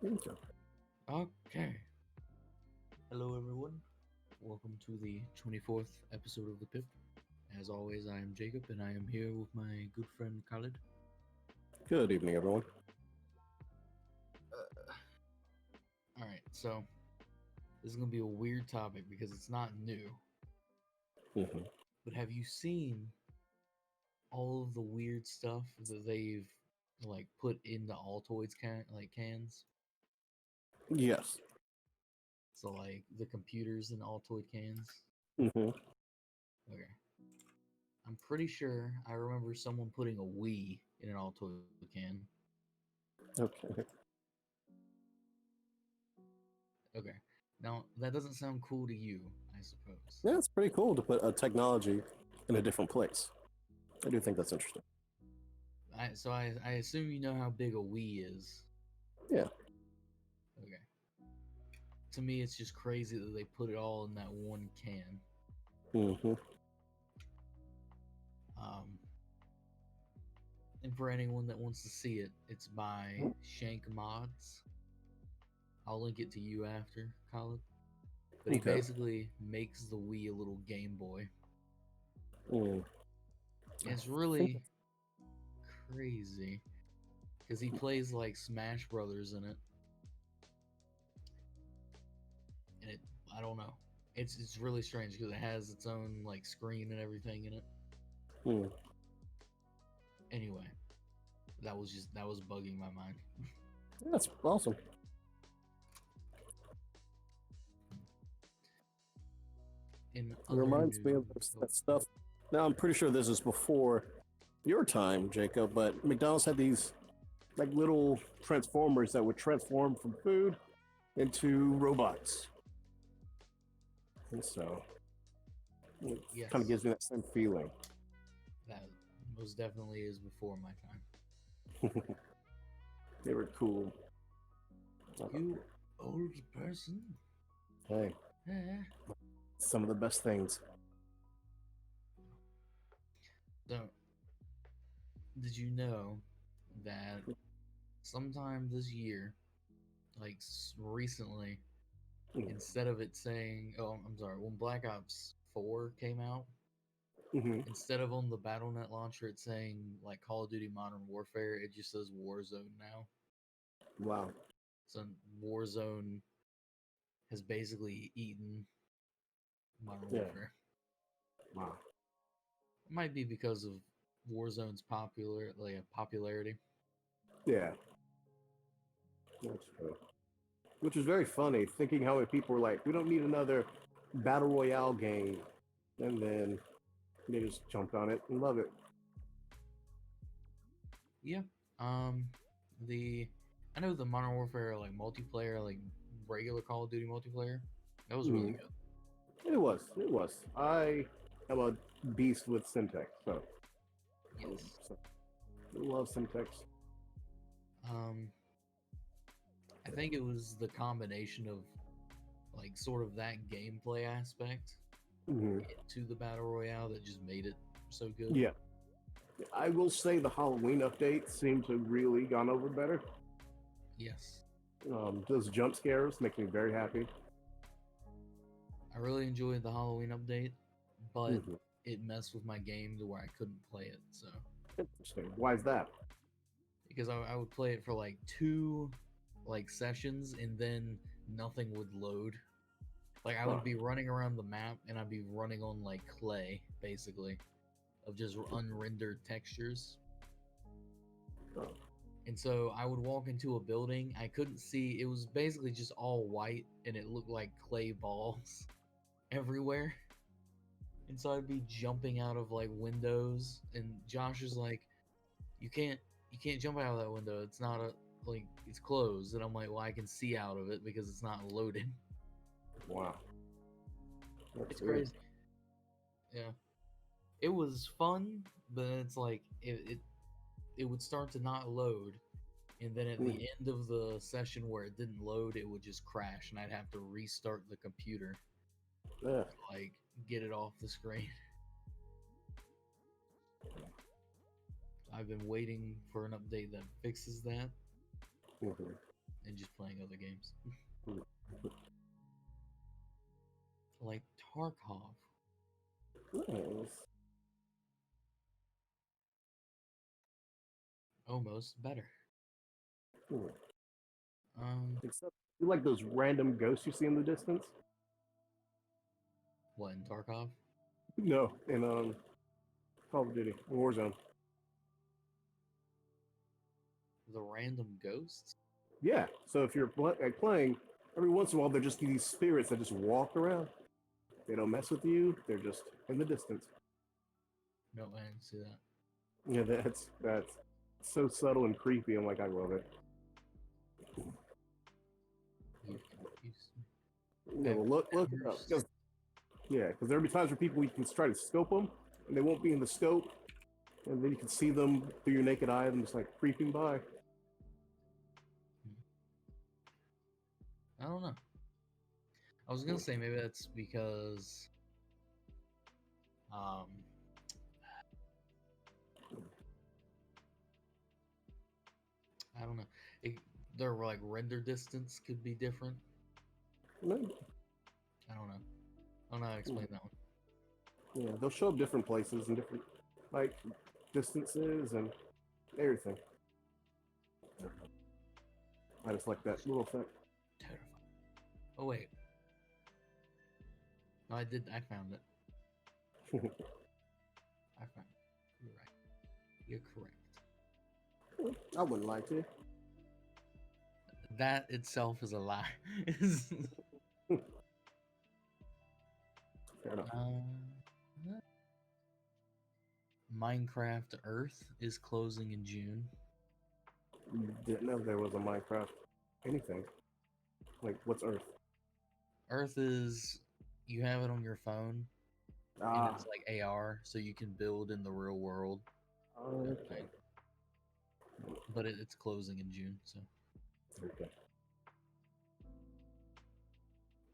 Okay. Okay. Hello, everyone. Welcome to the 24th episode of the PiP. As always, I am Jacob, and I am here with my good friend Khalid. Good evening, everyone. All right, so this is going to be a weird topic because it's not new. hmm But have you seen all of the weird stuff that they've put into Altoids cans? Yes. So the computers in Altoid cans. hmm Okay. I'm pretty sure I remember someone putting a Wii in an Altoid can. Okay. Okay. Now, that doesn't sound cool to you, I suppose. Yeah, it's pretty cool to put a technology in a different place. I do think that's interesting. I assume you know how big a Wii is. Yeah. Okay. To me, it's just crazy that they put it all in that one can. hmm Um, and for anyone that wants to see it, it's by Shank Mods. I'll link it to you after, Khalid. But he Okay. basically makes the Wii a little Game Boy. Mm. And it's I think really crazy because he plays like Smash Brothers in it, and I don't know, it's really strange because it has its own like screen and everything in it. mm. Anyway, that was bugging my mind. That's awesome. In It other reminds me of news, that stuff. Now, I'm pretty sure this is before your time, Jacob, but McDonald's had these like little transformers that would transform from food into robots. And so it yes, kind of gives me that same feeling. that most definitely is before my time. They were cool. You old person. Hey, Eh. some of the best things. So, did you know that sometime this year, recently, instead of it saying, oh, I'm sorry, when Black Ops 4 came out, Mm-hmm. instead of on the BattleNet launcher it saying like Call of Duty Modern Warfare, it just says Warzone now. Wow. So Warzone has basically eaten Modern Yeah. Warfare. Wow. It might be because of Warzone's popularity. Yeah. That's true. Which is very funny, thinking how many people were like, we don't need another battle royale game, and then they just jumped on it and love it. Yeah. Um the I know the Modern Warfare multiplayer, regular Call of Duty multiplayer, that was really Mm. good. It was. It was. I am a beast with syntax, so Yes. I love syntax. Um I think it was the combination of sort of that gameplay aspect hmm into the battle royale that just made it so good. Yeah. I will say the Halloween update seemed to really gone over better. Yes. Those jump scares make me very happy. I really enjoyed the Halloween update, but hmm it messed with my game to where I couldn't play it. So Interesting. Why is that? because I would play it for like two sessions and then nothing would load. Like I Huh. would be running around the map and I'd be running on like clay basically of just unrendered textures. Huh. And so I would walk into a building. I couldn't see. It was basically just all white, and it looked like clay balls everywhere. And so I'd be jumping out of like windows, and Josh is like, "You can't jump out of that window. It's not it's closed." And I'm like, "Well, I can see out of it because it's not loaded." Wow. That's It's weird. crazy. Yeah, it was fun, but it's like it would start to not load, and then at Mm. the end of the session where it didn't load, it would just crash, and I'd have to restart the computer Yeah. to get it off the screen. I've been waiting for an update that fixes that. hmm and just playing other games. Like Tarkov. Nice. Almost better. Hmm. Um, Except you like those random ghosts you see in the distance? what in Tarkov? No, in Call of Duty, Warzone. The random ghosts? Yeah. So if you're playing, every once in a while there just these spirits that just walk around. They don't mess with you. They're just in the distance. No, I didn't see that. Yeah, that's so subtle and creepy. I'm like, I love it. You've confused me. Yeah, well, look it up. Because there'll be times where people you can try to scope them, and they won't be in the scope, and then you can see them through your naked eye, and just like creeping by. I don't know. I was gonna say maybe that's because um I don't know. It, their like render distance could be different. No. I don't know. I don't know how to explain that one. Yeah, they'll show up different places and different like distances and everything. I just like that little thing. Terrifying. Oh wait. No, I did. I found it. I found it. You're right. You're correct. I wouldn't like to. That itself is a lie. Fair enough. Minecraft Earth is closing in June. Didn't know there was a Minecraft anything. Like, what's Earth? Earth is you have it on your phone, and Ah, it's like AR, so you can build in the real world. okay. But it's closing in June, so Okay.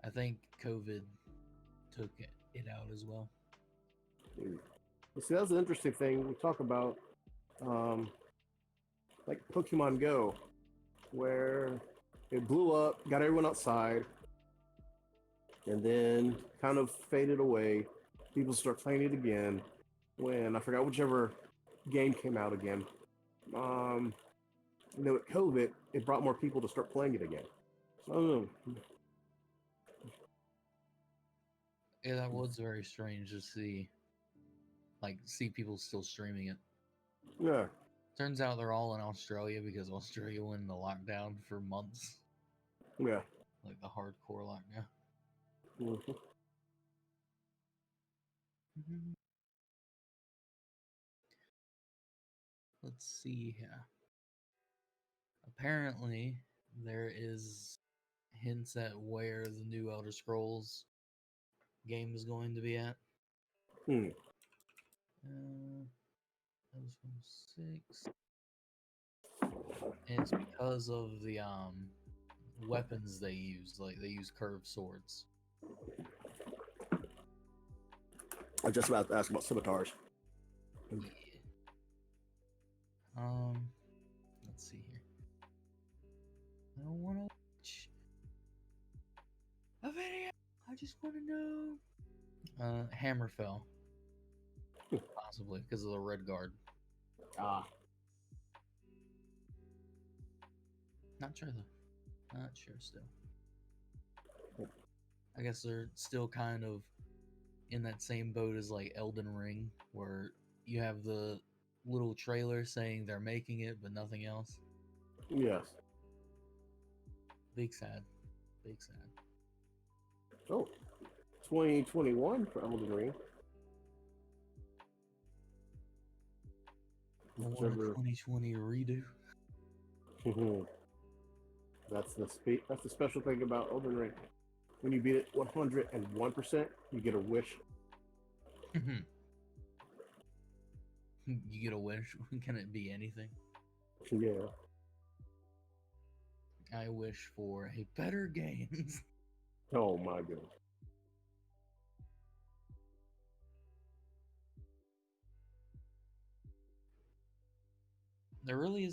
I think COVID took it out as well. You see, that's an interesting thing. We talk about, um, like Pokemon Go, where it blew up, got everyone outside, and then kind of faded away. People start playing it again. When I forgot whichever game came out again. Um, with COVID, it brought more people to start playing it again. So I don't know. Yeah, that was very strange to see people still streaming it. Yeah. Turns out they're all in Australia because Australia went into lockdown for months, Yeah. like the hardcore lockdown. Mhm. Let's see here. Apparently, there is hints at where the new Elder Scrolls game is going to be at. Hmm. That was from 6. And it's because of the weapons they use. Like they use curved swords. I was just about to ask about scimitars. Yeah. Let's see here. I don't want to watch a video. I just want to know. Hammerfell, possibly because of the red guard. Ah. Not sure though. Not sure still. I guess they're still kind of in that same boat as like Elden Ring, where you have the little trailer saying they're making it, but nothing else. Yes. Big sad. Big sad. Oh, 2021 for Elden Ring. I want a Whichever. 2020 redo. That's the special thing about Elden Ring. When you beat it 101%, you get a wish. You get a wish. Can it be anything? Yeah. I wish for a better games. Oh my goodness. There really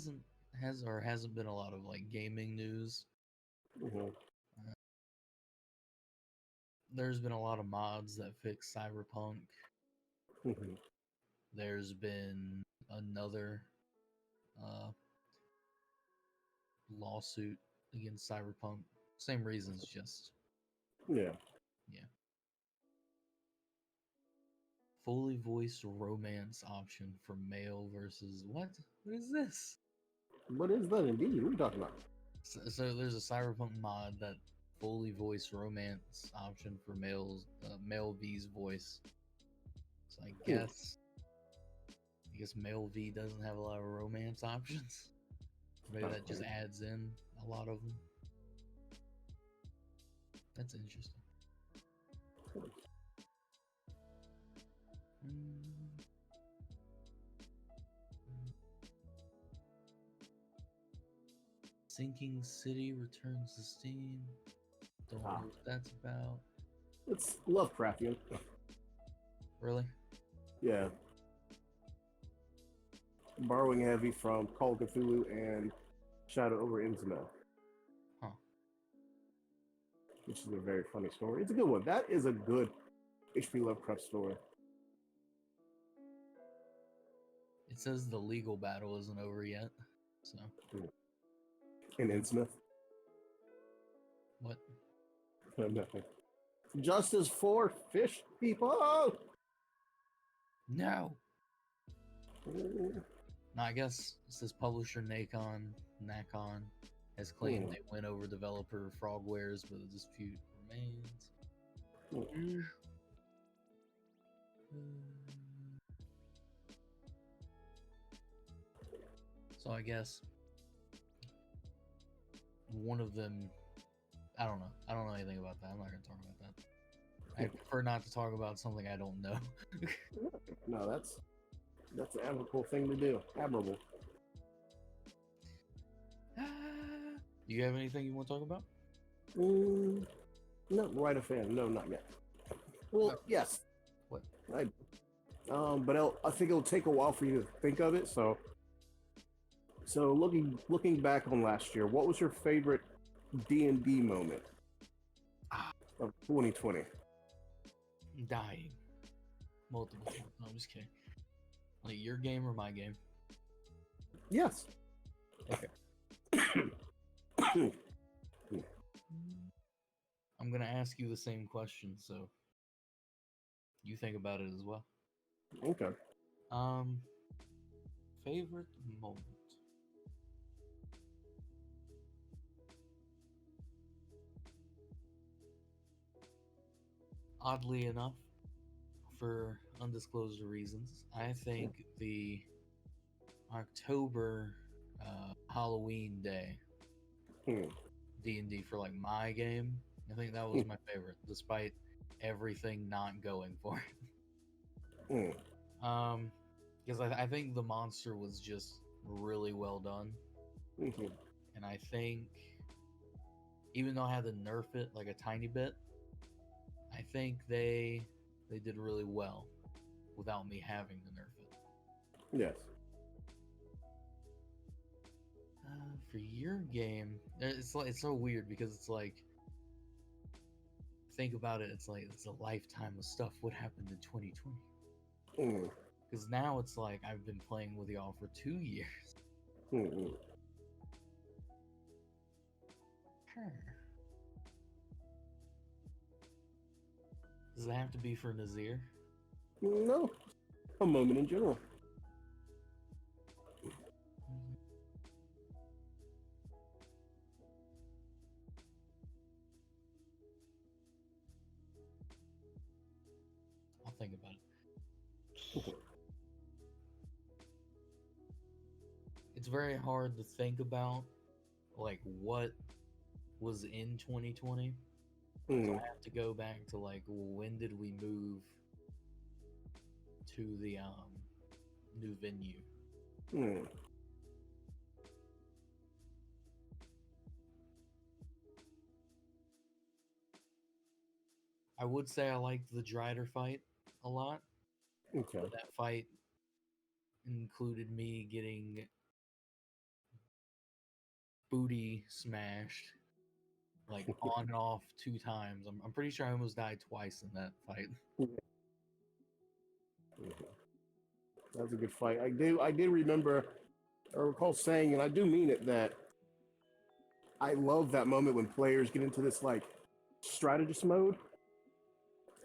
hasn't been a lot of like gaming news Mhm. There's been a lot of mods that fix Cyberpunk. Mhm. There's been another lawsuit against Cyberpunk. Same reasons, just Yeah. yeah. Fully voiced romance option for male versus what? What is this? What is that indeed? What are you talking about? So there's a Cyberpunk mod that fully voiced romance option for male V's voice. So I guess male V doesn't have a lot of romance options. Maybe that just adds in a lot of them. That's interesting. Sinking City returns to Steam. Don't know what that's about. It's Lovecraftian. Really? Yeah. Borrowing heavy from Call of Cthulhu and Shadow over Innsmouth. Huh. Which is a very funny story. It's a good one. That is a good H.P. Lovecraft story. It says the legal battle isn't over yet. So. In Innsmouth. What? Nothing. Justice for fish people! No! No, I guess it says publisher Nacon has claimed they win over developer Frogwares, but the dispute remains. So I guess one of them, I don't know. I don't know anything about that. I'm not going to talk about that. I prefer not to talk about something I don't know. No, that's an admirable thing to do. Admirable. Do you have anything you want to talk about? Not right a fan. No, not yet. Well, yes. What? But I think it'll take a while for you to think of it. So looking back on last year, what was your favorite D&D moment of 2020? Dying. Multiple times. No, I'm just kidding. Like your game or my game? Yes. Okay. I'm gonna ask you the same question, so you think about it as well. Okay. Favorite moment. Oddly enough, for undisclosed reasons, I think the October Halloween day D&D for like my game, I think that was my favorite, despite everything not going for it. Because I think the monster was just really well done, and I think even though I had to nerf it like a tiny bit, I think they did really well without me having to nerf it. Yes. For your game, it's so weird because it's like, think about it, it's like it's a lifetime of stuff. What happened in 2020? Because now it's like I've been playing with y'all for 2 years. Does it have to be for Nazir? No. A moment in general. I'll think about it. It's very hard to think about like what was in 2020. So I have to go back to like, when did we move to the new venue? I would say I liked the Drider fight a lot. Okay. That fight included me getting booty smashed like on and off 2 times. I'm pretty sure I almost died twice in that fight. That was a good fight. I did remember, I recall saying, and I do mean it, that I love that moment when players get into this like strategist mode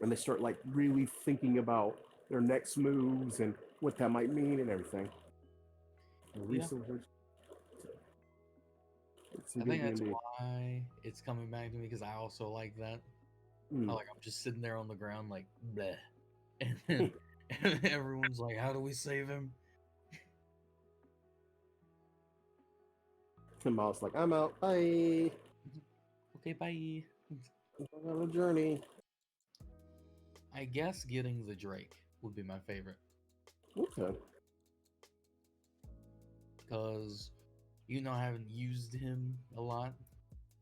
and they start like really thinking about their next moves and what that might mean and everything. Yeah. It's I think that's D&D. why it's coming back to me because I also like that. Mm. I'm just sitting there on the ground like bleh, and then everyone's like, "How do we save him?" And Miles like, I'm out. Bye. Okay, bye. On a journey. I guess getting the Drake would be my favorite Okay. because I haven't used him a lot.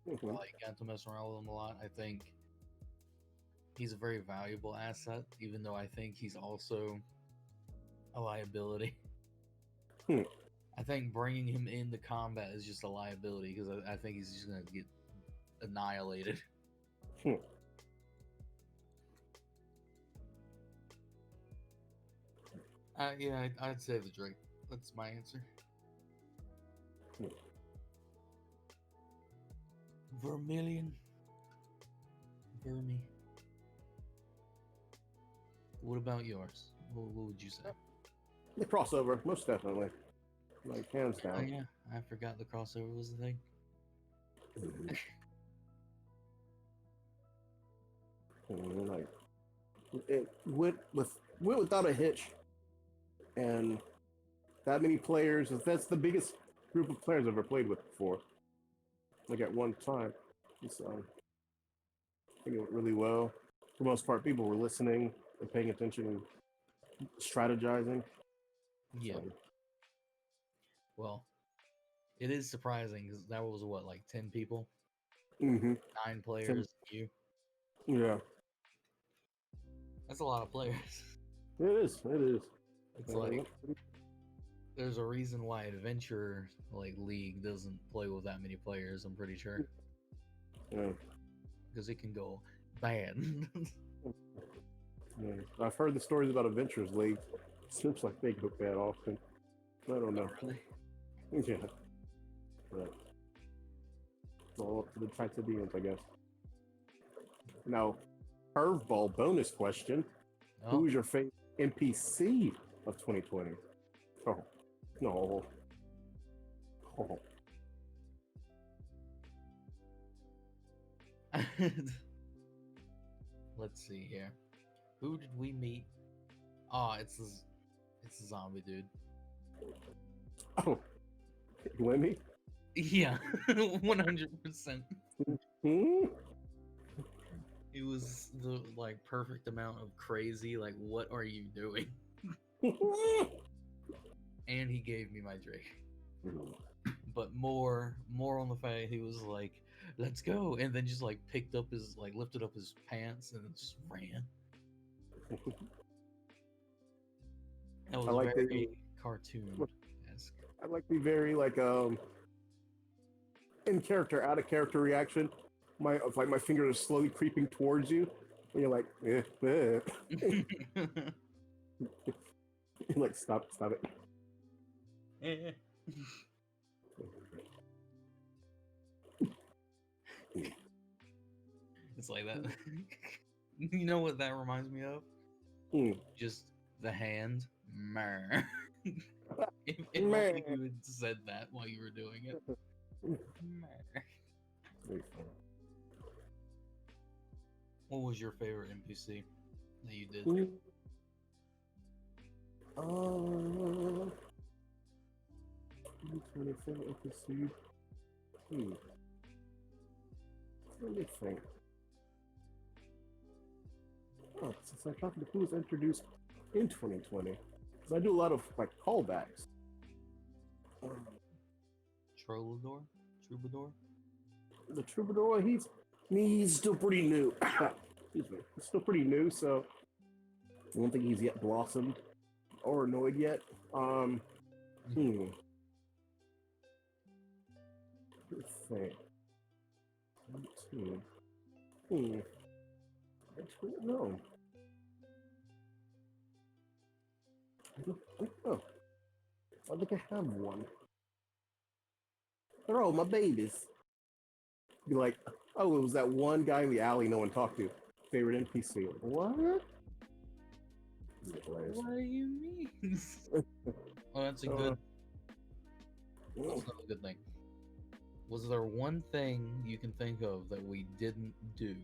Mhm. Like got to mess around with him a lot. I think he's a very valuable asset, even though I think he's also a liability. Hmm. I think bringing him into combat is just a liability because I think he's just gonna get annihilated. Hmm. Yeah, I'd say the Drake. That's my answer. Hmm. Vermilion. Vermi. What about yours? What would you say? The crossover, most definitely. Like, hands Oh down. yeah, I forgot the crossover was the thing. Mhm. Like, it went without a hitch, and that many players. That's the biggest group of players I've ever played with before. Like at one time, so I think it went really well. For the most part, people were listening and paying attention and strategizing. Yeah. So, Well, it is surprising because that was what, like 10 people, mm-hmm. 9 players. You. Yeah, That's a lot of players. it is. It is. It's like there's a reason why Adventure League doesn't play with that many players. I'm pretty sure Yeah. because it can go bad. Yeah. I've heard the stories about Adventures League. Seems like they go bad often. I don't know. Really? Yeah. But it's all up to the Titanians, I guess. Now, curveball bonus question. Oh, Who's your favorite NPC of 2020? Oh, no. Oh. let's see here. Who did we meet? Oh, it's a zombie dude. Oh, Lemmy? Yeah, 100%. Hmm? It was the perfect amount of crazy. Like, what are you doing? And he gave me my Drake. But more on the fact he was like, "Let's go," and then just picked up his lifted up his pants and then just ran. That I was like very cartoon-esque. I like the very in character, out of character reaction. It's like my fingers are slowly creeping towards you, and you're like, you're like, stop it. It's like that. You know what that reminds me of? Hmm. Just the hand. Mer. If Man. only you had said that while you were doing it. Mer. What was your favorite NPC that you did? Trying to think NPC. Let me think. Oh, since I'm talking to who was introduced in 2020, because I do a lot of callbacks. Troubadour? The Troubadour, he's still pretty new. Excuse me, he's still pretty new, so I don't think he's yet blossomed or annoyed yet. Let's see. Hmm. Hmm. No. I don't think so. I think I have one. They're all my babies. Be like, oh, it was that one guy in the alley no one talked to. Favorite NPC. What? What do you mean? Oh, that's a good. That's another good thing. Was there one thing you can think of that we didn't do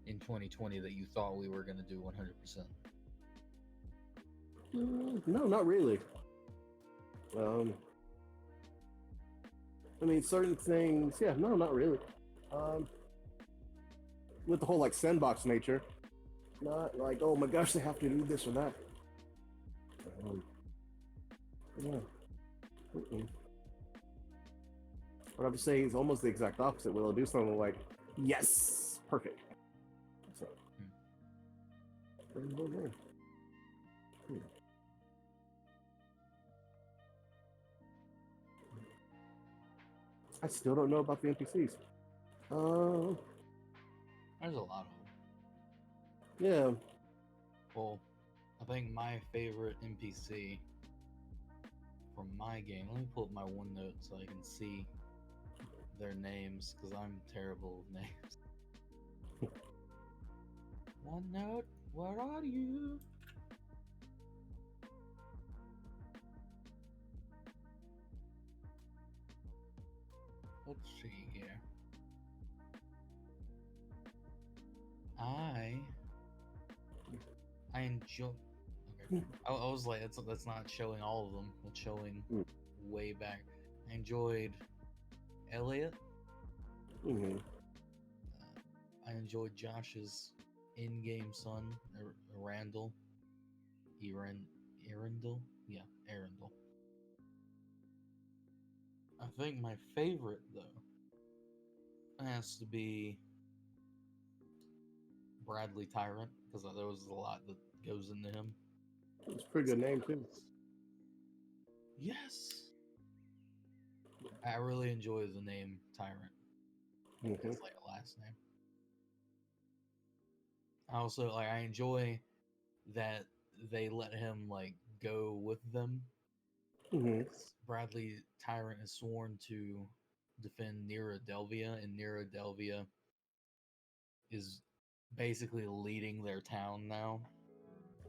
in 2020 that you thought we were going to do 100%? No, not really. I mean, certain things, yeah, no, not really. With the whole like sandbox nature, not like, oh my gosh, they have to do this or that. Yeah. Mm-mm. What I'm saying is almost the exact opposite. Will I do something like, yes, perfect. So, I still don't know about the NPCs. There's a lot of them. Yeah. Well, I think my favorite NPC from my game, let me pull up my OneNote so I can see their names, because I'm terrible with names. OneNote, where are you? Let's see here. I enjoy. Okay, I was like, that's not showing all of them. It's showing way back. I enjoyed Elliot. Mm-hmm. I enjoyed Josh's in-game son, Randall. Arundel? Yeah, Arundel. I think my favorite, though, has to be Bradley Tyrant, because there was a lot that goes into him. It's a pretty good name, too. Yes! I really enjoy the name Tyrant. Mm-hmm. It's like a last name. I also, I enjoy that they let him, go with them. Mm-hmm. Bradley Tyrant is sworn to defend Nera Delvia, and Nera Delvia is basically leading their town now.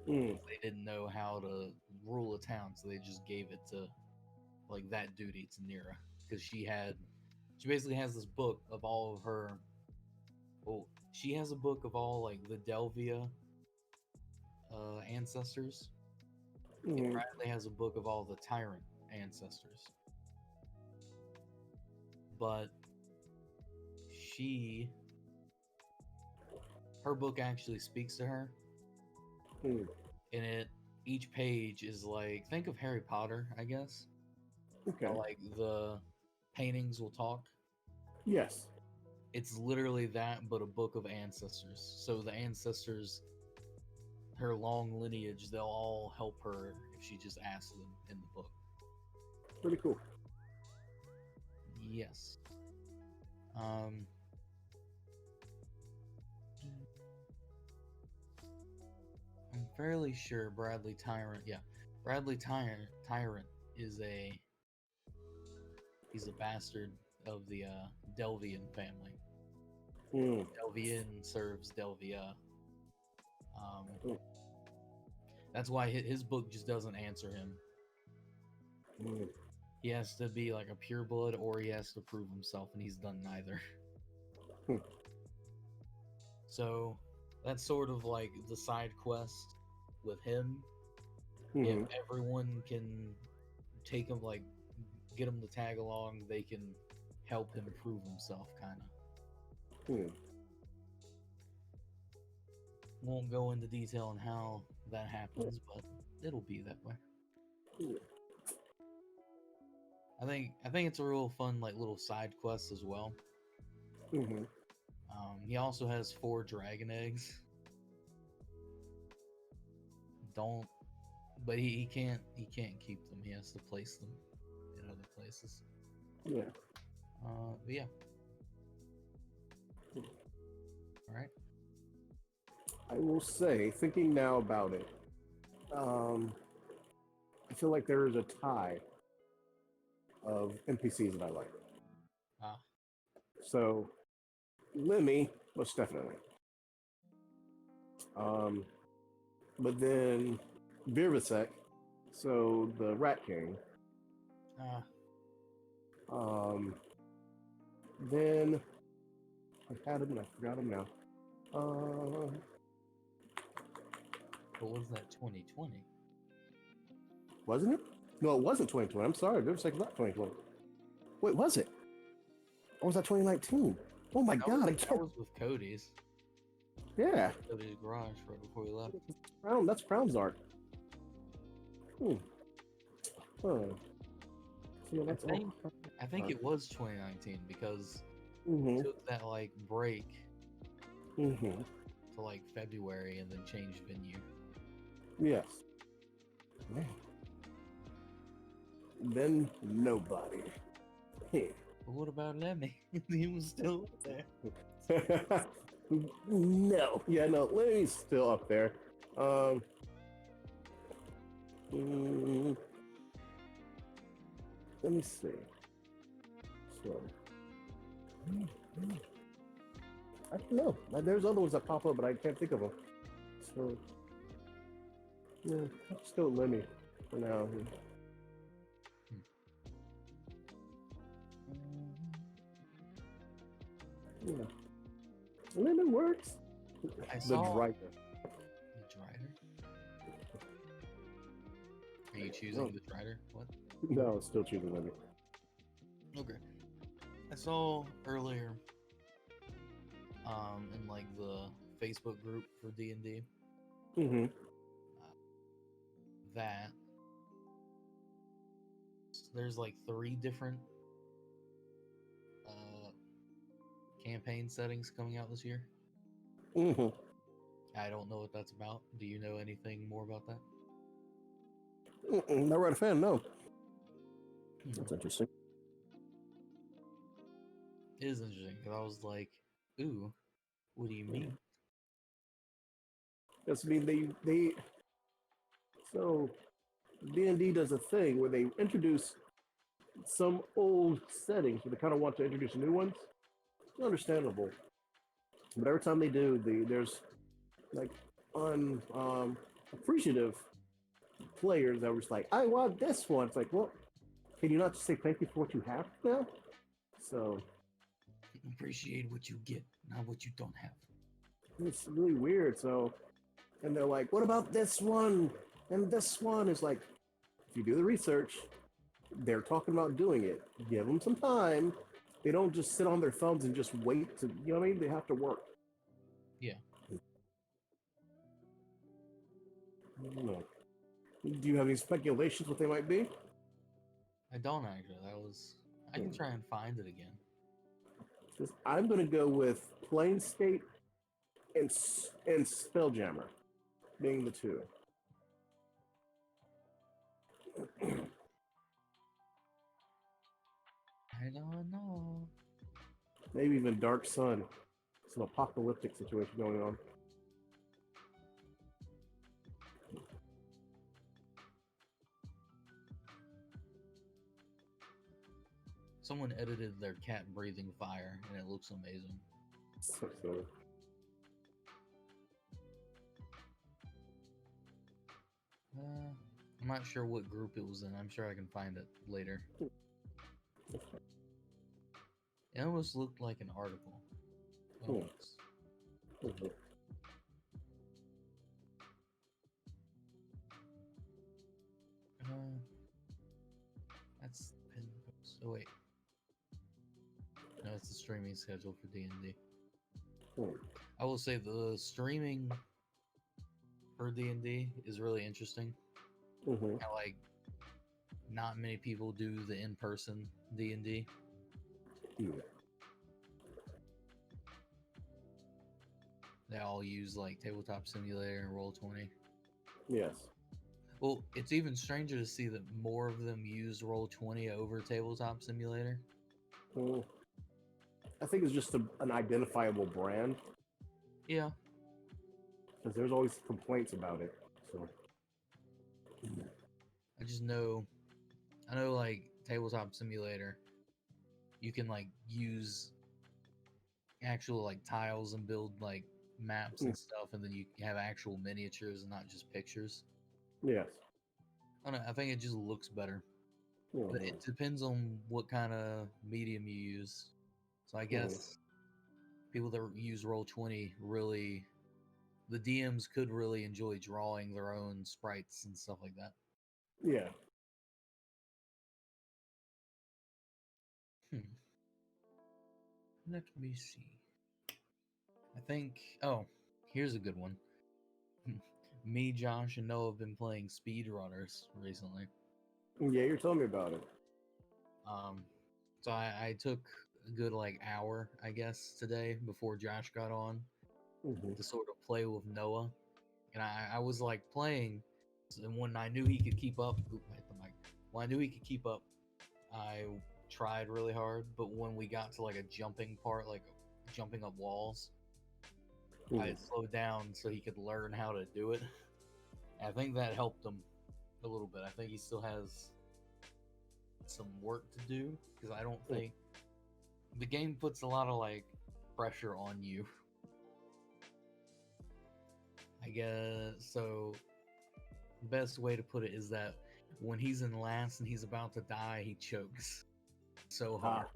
Mm. They didn't know how to rule a town, so they just gave it to that duty to Nera, because she basically has this book of all of her. Well, she has a book of all the Delvia ancestors. Mm-hmm. And Bradley has a book of all the Tyrant ancestors. But her book actually speaks to her. Mm. And each page is think of Harry Potter, I guess. Okay. Or the paintings will talk. Yes. It's literally that, but a book of ancestors. So the ancestors, her long lineage, they'll all help her if she just asks them in the book. Pretty cool. Yes. I'm fairly sure Bradley Tyrant. Yeah, Bradley Tyrant is he's a bastard of the Delvian family. Mm. Delvian serves Delvia. That's why his book just doesn't answer him. Mm. He has to be a pureblood, or he has to prove himself, and he's done neither. So that's sort of the side quest with him. Mm-hmm. If everyone can take him, get him to tag along, they can help him prove himself, kind of. Mm. Won't go into detail on how that happens, but it'll be that way. Yeah. I think it's a real fun little side quest as well. Mm-hmm. He also has 4 dragon eggs. But he can't keep them. He has to place them in other places. Yeah. But yeah. I will say, thinking now about it, I feel like there is a tie of NPCs that I like. Ah, So, Lemmy, most definitely. Um, but then Virvisek, so the Rat King. ah. Um, then I had him and I forgot him now. But was that 2020? Wasn't it? No, it wasn't 2020. I'm sorry, Virvisek was not 2020. Wait, was it? Or was that 2019? Oh my That God, was, I that can't. was with Cody's. Yeah, Cody's garage right before we left. That's Crown's art. Hmm. Huh. So yeah, that's all. I think it was 2019 because Mm-hmm. took that like break Mm-hmm. to like February and then changed venue. Yes. Man. Then nobody. But what about Lemmy? He was still there. No. Yeah, no. Lemmy's still up there. Um. mm, Let me see. So. I don't know. There's other ones that pop up, but I can't think of them. So. Yeah, still Lemmy for now. Yeah. Lemon works. I The saw driver. the Drider. Are you No, choosing the Drider? What? no, still choosing Lemmy. Okay. I saw earlier, in like the Facebook group for D&D, Mm-hmm. that there's like 3 different campaign settings coming out this year. Mm-hmm. I don't know what that's about. Do you know anything more about that? Not right a fan, no. That's interesting. It is interesting because I was like, "Ooh, what do you mean?" Because I mean, they so D&D does a thing where they introduce some old settings, but they kind of want to introduce new ones. Understandable, but every time they do, there's like appreciative players that were just like, I want this one. It's like, well, can you not just say thank you for what you have now? So Appreciate what you get, not what you don't have. it's really weird. So, and they're like, what about this one? And this one is like, if you do the research, they're talking about doing it. Give them some time. They don't just sit on their thumbs and just wait to, you know what I mean? They have to work. Yeah. I don't know. Do you have any speculations what they might be? I don't actually. I can try and find it again. Because I'm going to go with Planescape and Spelljammer being the two. I don't know. Maybe even Dark Sun. Some apocalyptic situation going on. Someone edited their cat breathing fire, and it looks amazing. So, I'm not sure what group it was in. I'm sure I can find it later. It almost looked like an article. Almost. That's pin post. Oh wait, no, it's the streaming schedule for D&D. I will say the streaming for D&D is really interesting. How, like, not many people do the in-person D&D. They all use like Tabletop Simulator and Roll20. Yes. Well, it's even stranger to see that more of them use Roll20 over Tabletop Simulator. I think it's just an identifiable brand. Yeah. because there's always complaints about it. So I just know, I know like Tabletop Simulator, you can like use actual like tiles and build like maps and stuff, and then you have actual miniatures and not just pictures. yes, I don't know, I think it just looks better. But Mhm. it depends on what kind of medium you use. So I Mhm. guess people that use Roll20 really, the DMs could really enjoy drawing their own sprites and stuff like that. Yeah. Hmm. Let me see. I think. Oh, here's a good one. Me, Josh, and Noah have been playing speedrunners recently. Yeah, you're telling me about it. Um, so I took a good like hour, I guess, today before Josh got on Hmm. to sort of play with Noah, and I was like playing, and when I knew he could keep up, I hit the mic. When I knew he could keep up, I tried really hard. But when we got to like a jumping part, like jumping up walls, I Hmm. slowed down so he could learn how to do it. I think that helped him a little bit. I think he still has some work to do because I don't think the game puts a lot of like pressure on you. I guess so. The best way to put it is that when he's in last and he's about to die, he chokes so Ah. hard.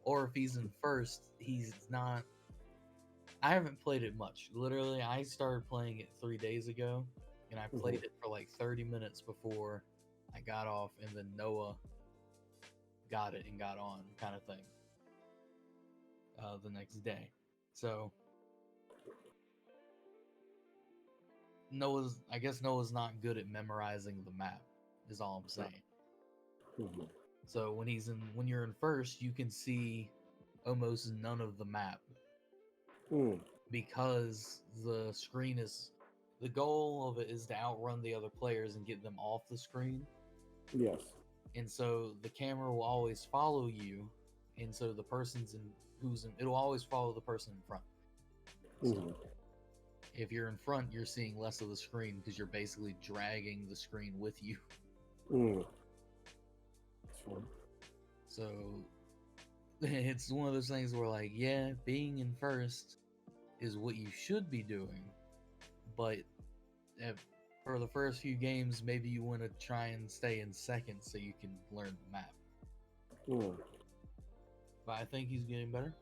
Or if he's in first, he's not. I haven't played it much. Literally, I started playing it 3 days ago, and I Hmm. played it for like 30 minutes before I got off, and then Noah got it and got on, kind of thing, the next day. So I guess Noah's not good at memorizing the map, is all I'm saying. Hmm. So when you're in first, you can see almost none of the map Mm. because the goal of it is to outrun the other players and get them off the screen. Yes. And so the camera will always follow you, and so the it'll always follow the person in front. So Hmm. if you're in front, you're seeing less of the screen because you're basically dragging the screen with you. Mm. That's fun. So it's one of those things where, like, yeah, being in first is what you should be doing, but if, for the first few games, maybe you want to try and stay in second so you can learn the map. Mm. But I think he's getting better,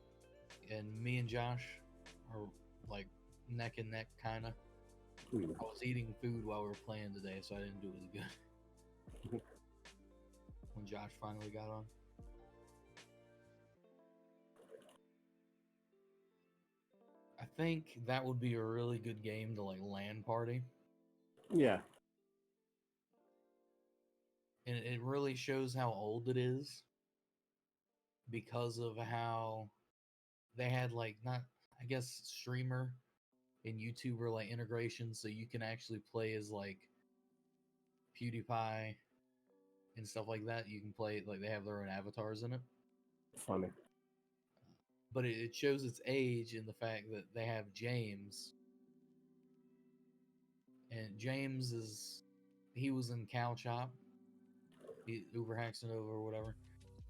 and me and Josh are like neck and neck, kind of. Mm. I was eating food while we were playing today, so I didn't do as good when Josh finally got on. I think that would be a really good game to like LAN party, Yeah. and it really shows how old it is because of how they had like not I guess streamer and YouTuber like integration, so you can actually play as like PewDiePie and stuff like that. You can play like they have their own avatars in it, Funny. but it shows its age in the fact that they have James, and James he was in Cow Chop, Uber Hacks Nova or whatever.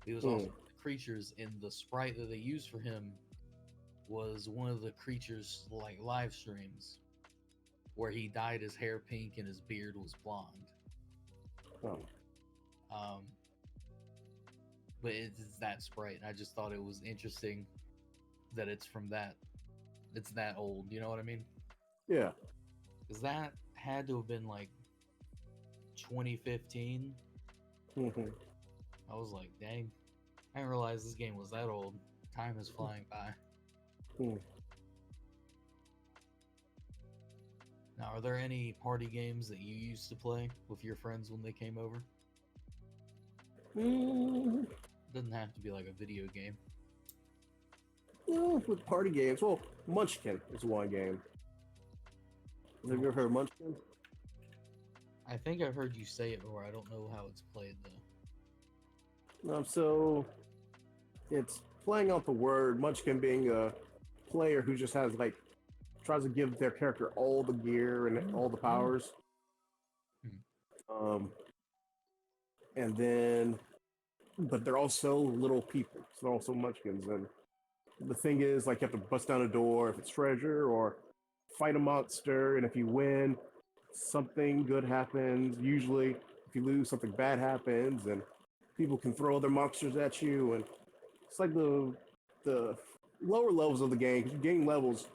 He was also Mm. in the creatures, and the sprite that they used for him was one of the creatures like live streams where he dyed his hair pink and his beard was blonde. Oh. Um, but it's that sprite, and I just thought it was interesting that it's that old. You know what I mean? Yeah. Because that had to have been like 2015. Hmm. I was like, dang, I didn't realize this game was that old. Time is flying by. Mm. Now, are there any party games that you used to play with your friends when they came over? Mm. Doesn't have to be like a video game. With party games, well, Munchkin is one game. Have you ever heard of Munchkin? I think I've heard you say it before. I don't know how it's played though. So it's playing out the word Munchkin being a player who just has like tries to give their character all the gear and all the powers. Um, and then, but they're also little people. So they're also munchkins. And the thing is, like, you have to bust down a door if it's treasure or fight a monster. And if you win, something good happens. Usually, if you lose, something bad happens. And people can throw other monsters at you. And it's like the lower levels of the game. Because you gain levels,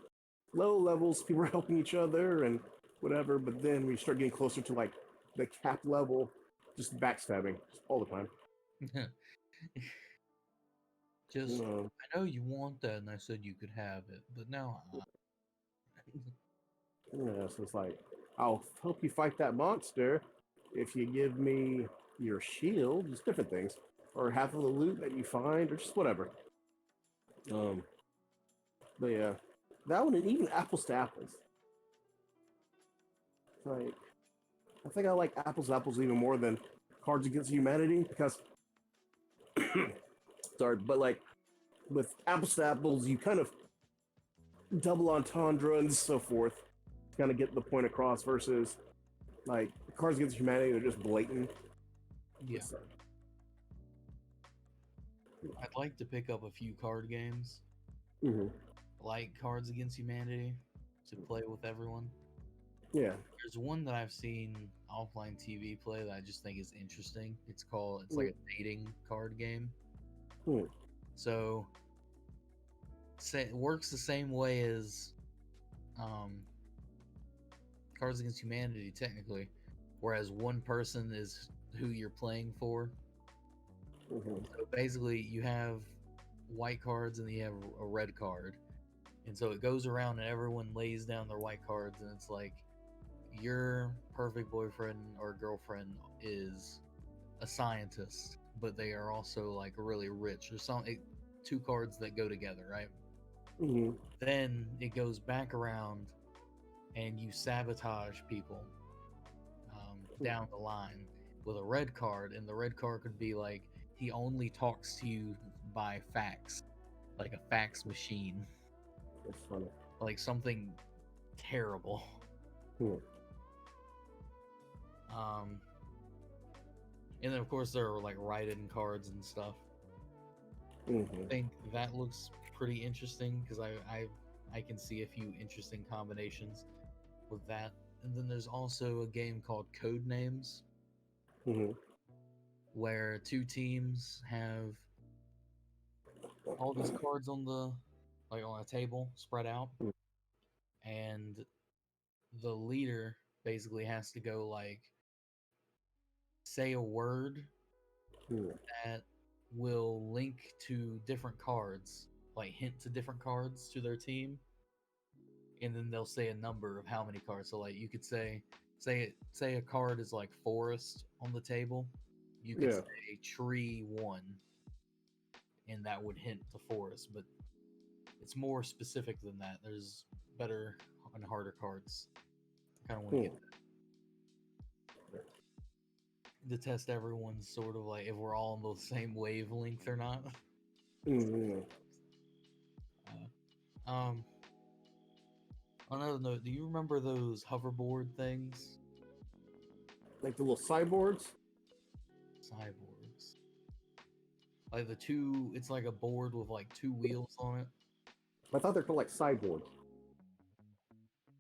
low levels, people are helping each other and whatever. But then when you start getting closer to like the cap level, just backstabbing all the time. Just, Um, I know you want that, and I said you could have it, but now yeah, so it's like, I'll help you fight that monster if you give me your shield, just different things, or half of the loot that you find, or just whatever. Um, but yeah, that one, and even apples to apples. Like, I think I like apples to apples even more than Cards Against Humanity because, sorry, but like with apples to apples, you kind of double entendre and so forth to kind of get the point across versus like Cards Against Humanity, they're just blatant. yeah. I'd like to pick up a few card games, Mm-hmm. like Cards Against Humanity, to play with everyone. Yeah. There's one that I've seen offline TV play that I just think is interesting. It's like a dating card game. Mm. So it works the same way as Cards Against Humanity, technically, whereas one person is who you're playing for. Mm-hmm. So basically, you have white cards and then you have a red card, and so it goes around and everyone lays down their white cards, and it's like your perfect boyfriend or girlfriend is a scientist, but they are also like really rich. There's two cards that go together, right? Mm-hmm. Then it goes back around, and you sabotage people down the line with a red card, and the red card could be like he only talks to you by fax, like a fax machine, That's funny. like something terrible. Hmm. Um, and then of course there are like write-in cards and stuff. Mm-hmm. I think that looks pretty interesting because I can see a few interesting combinations with that. And then there's also a game called Code Names, Mm-hmm. where two teams have all these cards on a table spread out, and the leader basically has to go like say a word Mm-hmm. that will link to different cards, like hint to different cards to their team, and then they'll say a number of how many cards. So like you could say a card is like forest on the table, you could Yeah. say tree 1, and that would hint to forest, but it's more specific than that. There's better and harder cards. I kind of want to Hmm. get to test everyone's sort of like if we're all on the same wavelength or not. Mm-hmm. Um, on another note, do you remember those hoverboard things? Like the little cyborgs. Cyborgs. Like the two, it's like a board with like two wheels on it. I thought they're called like cyborgs.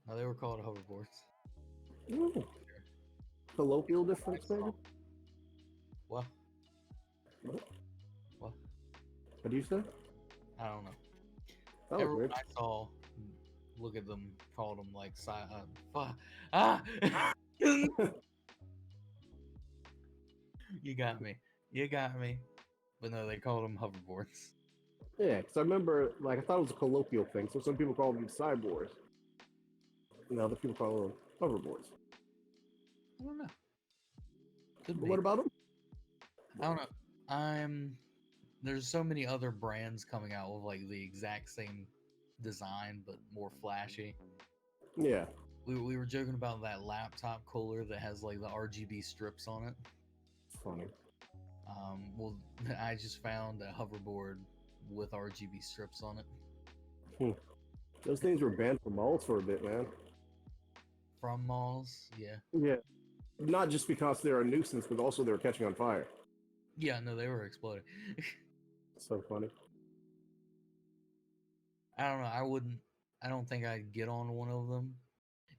No, they were called hoverboards. Mm. Colloquial I difference, saw. maybe. What? What? What? What do you say? I don't know. That was Everyone weird. I saw, look at them, called them like ah. You got me. You got me. But no, they called them hoverboards. Yeah, because I remember, like, I thought it was a colloquial thing. So some people call them cyborgs, and other people call them hoverboards. I don't know. Could But be. what about them? I don't know. There's so many other brands coming out with like the exact same design but more flashy. Yeah. We were joking about that laptop cooler that has like the RGB strips on it. Funny. Well, I just found a hoverboard with RGB strips on it. Hmm. Those things were banned from malls for a bit, man. From malls. Yeah. Yeah. Not just because they're a nuisance, but also they were catching on fire. Yeah, no, they were exploding. So funny. I don't know. I don't think I'd get on one of them.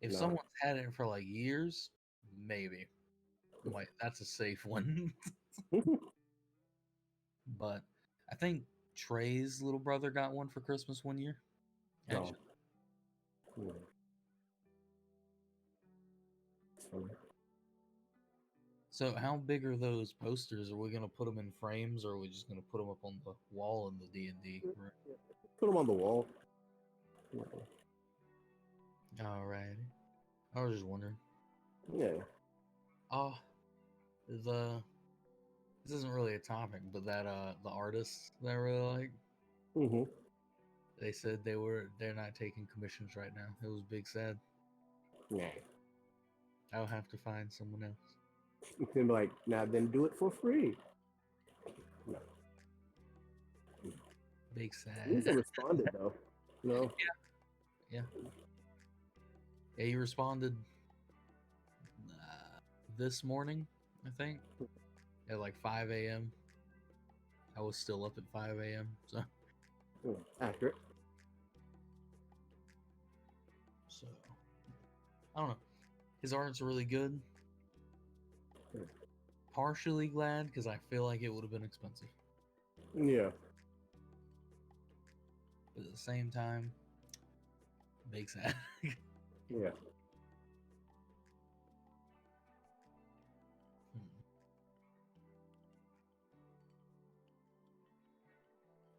If No. someone's had it for like years, maybe. That's a safe one. But I think Trey's little brother got one for Christmas one year. Actually. Oh. Yeah. Funny. So how big are those posters? Are we gonna put them in frames, or are we just gonna put them up on the wall in the D&D room? Put them on the wall. Yeah. All right. I was just wondering. Yeah. Oh, this isn't really a topic, but that the artists that I really like, Mm-hmm. they said they're not taking commissions right now. It was big sad. Yeah. I'll have to find someone else. Then be like, now then do it for free. No. Big He's sad. responded though. No. Yeah. Yeah, he responded this morning, I think, at like 5 a.m. I was still up at 5 a.m. So Accurate. I don't know. His art's really good. Partially glad because I feel like it would have been expensive. Yeah. But at the same time, big sad. Yeah.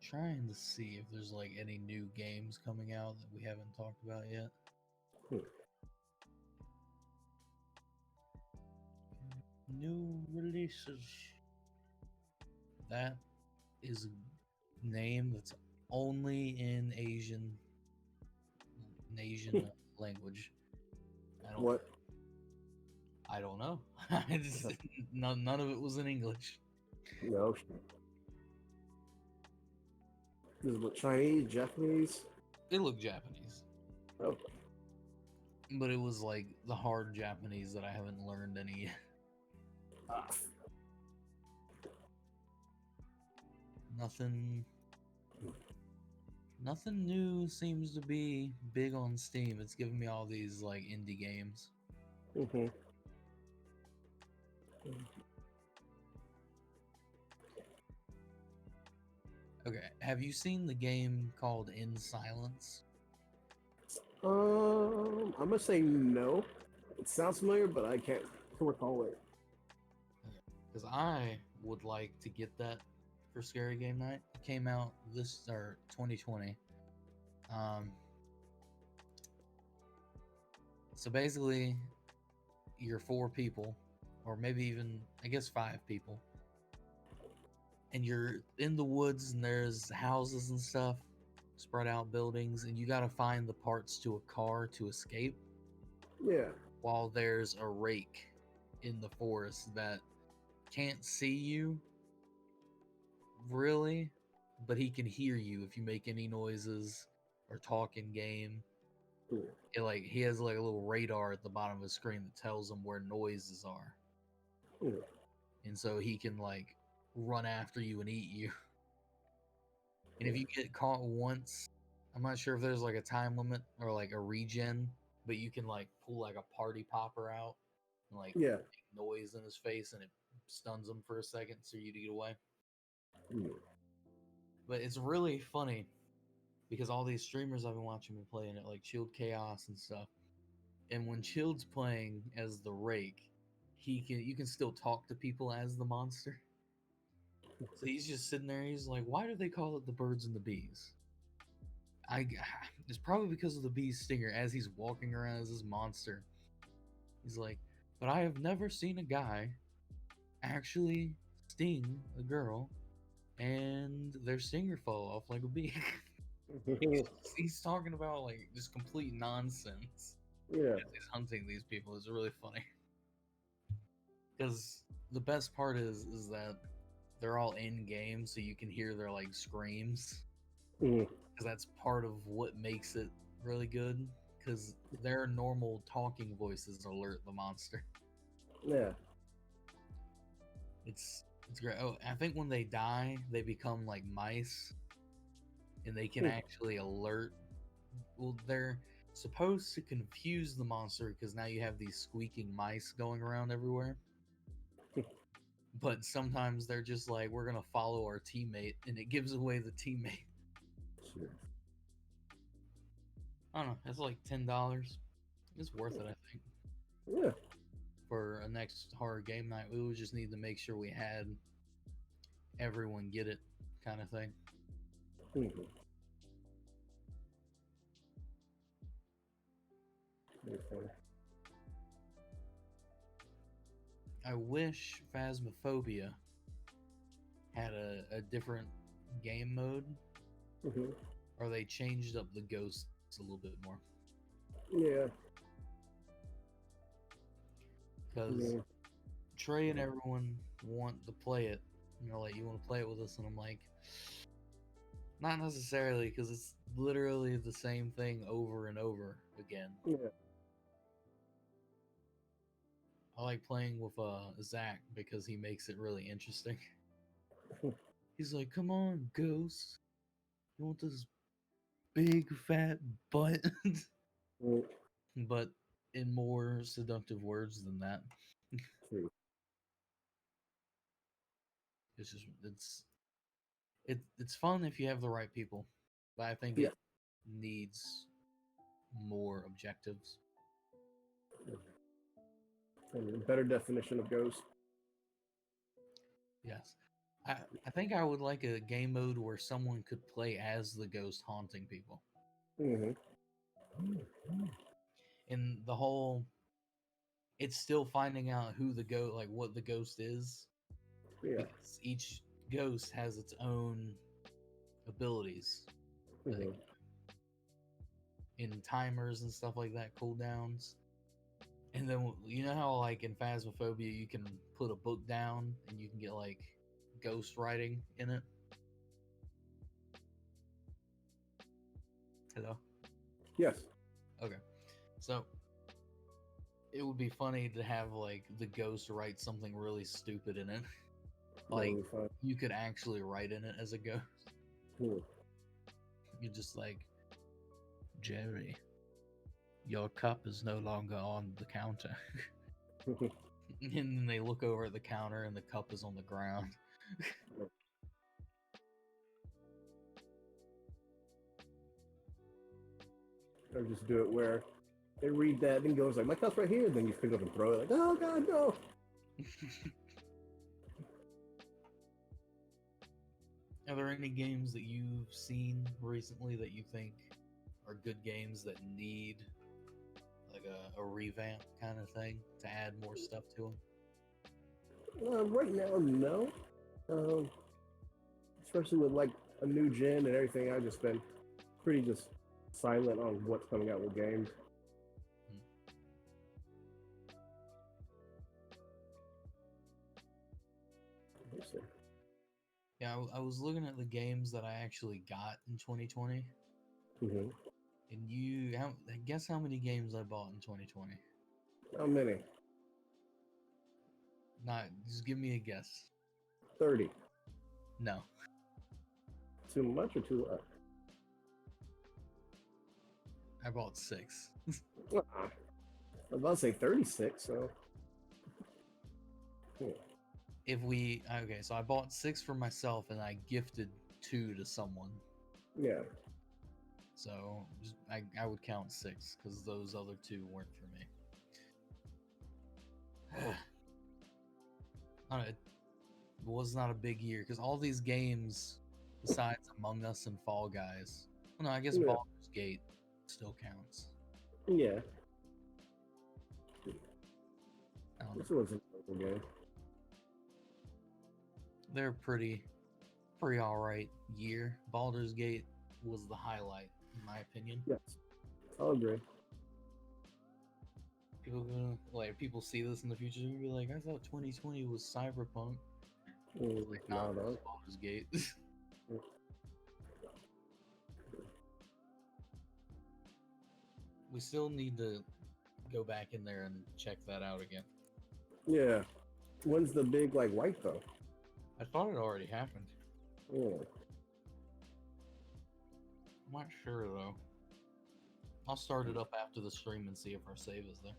Trying to see if there's like any new games coming out that we haven't talked about yet. New releases. That is a name that's only in Asian language. What? I don't know. None of it was in English. No. This is what, Chinese, Japanese? It looked Japanese. Oh. But it was like the hard Japanese that I haven't learned any yet. Nothing new seems to be big on Steam. It's giving me all these like indie games. Mm-hmm. Okay, have you seen the game called In Silence? I'm gonna say no. It sounds familiar, but I can't recall it. Because I would like to get that for Scary Game Night. It came out 2020. So basically, you're 4 people, or maybe even I guess 5 people, and you're in the woods, and there's houses and stuff, spread out buildings, and you got to find the parts to a car to escape. Yeah. While there's a rake in the forest that can't see you really, but he can hear you if you make any noises or talk in game. He has like a little radar at the bottom of his screen that tells him where noises are. And so he can like run after you and eat you. And if you get caught once, I'm not sure if there's like a time limit or like a regen, but you can like pull like a party popper out and like make noise in his face, and it stuns him for a second so you to get away. But it's really funny because all these streamers I've been watching been playing it, like Chilled Chaos and stuff. And when Chilled's playing as the Rake, you can still talk to people as the monster. So he's just sitting there. He's like, "Why do they call it the birds and the bees?" It's probably because of the bee's stinger. As he's walking around as this monster, he's like, "But I have never seen a guy actually sting a girl and their stinger fall off like a bee." he's talking about like just complete nonsense. Yeah. He's hunting these people. It's really funny. Because the best part is that they're all in game, so you can hear their like screams. Because that's part of what makes it really good because their normal talking voices alert the monster. Yeah. It's great. Oh, I think when they die, they become like mice, and they can Hmm. actually alert. Well, they're supposed to confuse the monster because now you have these squeaking mice going around everywhere. But sometimes they're just like, we're gonna follow our teammate, and it gives away the teammate. Sure. I don't know. It's like $10. It's worth it, I think. Yeah. For a next horror game night, we would just need to make sure we had everyone get it, kind of thing. Mhm. Very funny. I wish Phasmophobia had a different game mode, Mhm. or they changed up the ghosts a little bit more. Yeah. Because Yeah. Trey and everyone want to play it. You know, like, you want to play it with us, and I'm like, not necessarily, because it's literally the same thing over and over again. Yeah. I like playing with Zach because he makes it really interesting. He's like, "Come on, ghost, you want this big fat butt?" Mm. But in more seductive words than that. True. It's just it's fun if you have the right people, but I think Yeah. it needs more objectives. And a better definition of ghost. Yes. I think I would like a game mode where someone could play as the ghost haunting people. Mhm. And the whole it's still finding out who the ghost, like what the ghost is, Yeah. because each ghost has its own abilities, like Mhm. in timers and stuff like that, cooldowns. And then you know how like in Phasmophobia you can put a book down and you can get like ghost writing in it. Hello. Yes. Okay. So it would be funny to have like the ghost write something really stupid in it. That Like would be fun. you could actually write in it as a ghost. Mm. You're just like, Jerry, your cup is no longer on the counter. And then they look over at the counter and the cup is on the ground. Or just do it where they read that and goes like, "My cup's right here." Then you pick it up and throw it. Like, "Oh God, no!" Are there any games that you've seen recently that you think are good games that need like a revamp kind of thing to add more stuff to them? Right now, no. Um, Especially with like a new gen and everything, I've just been pretty just silent on what's coming out with games. Let's see. Yeah, I was looking at the games that I actually got in 2020, Mm-hmm. and guess how many games I bought in 2020? How many? Not just give me a guess. 30. No, Too much or too less? I bought 6. I was about to say 36, so. Yeah. So I bought 6 for myself and I gifted 2 to someone. Yeah. So I would count 6 because those other 2 weren't for me. I don't know, it was not a big year because all these games, besides Among Us and Fall Guys, well, no, I guess Yeah. Baldur's Gate still counts. Yeah. I don't know. This was a cool game. They're pretty all right year. Baldur's Gate was the highlight, in my opinion. Yes. I'll agree. People see this in the future and be like, I thought 2020 was Cyberpunk. Like, nah, No, it no. was Baldur's Gate. we still need to go back in there and check that out again. Yeah. When's the big like wipe though? I thought it already happened. Yeah. I'm not sure though. I'll start it up after the stream and see if our save is there.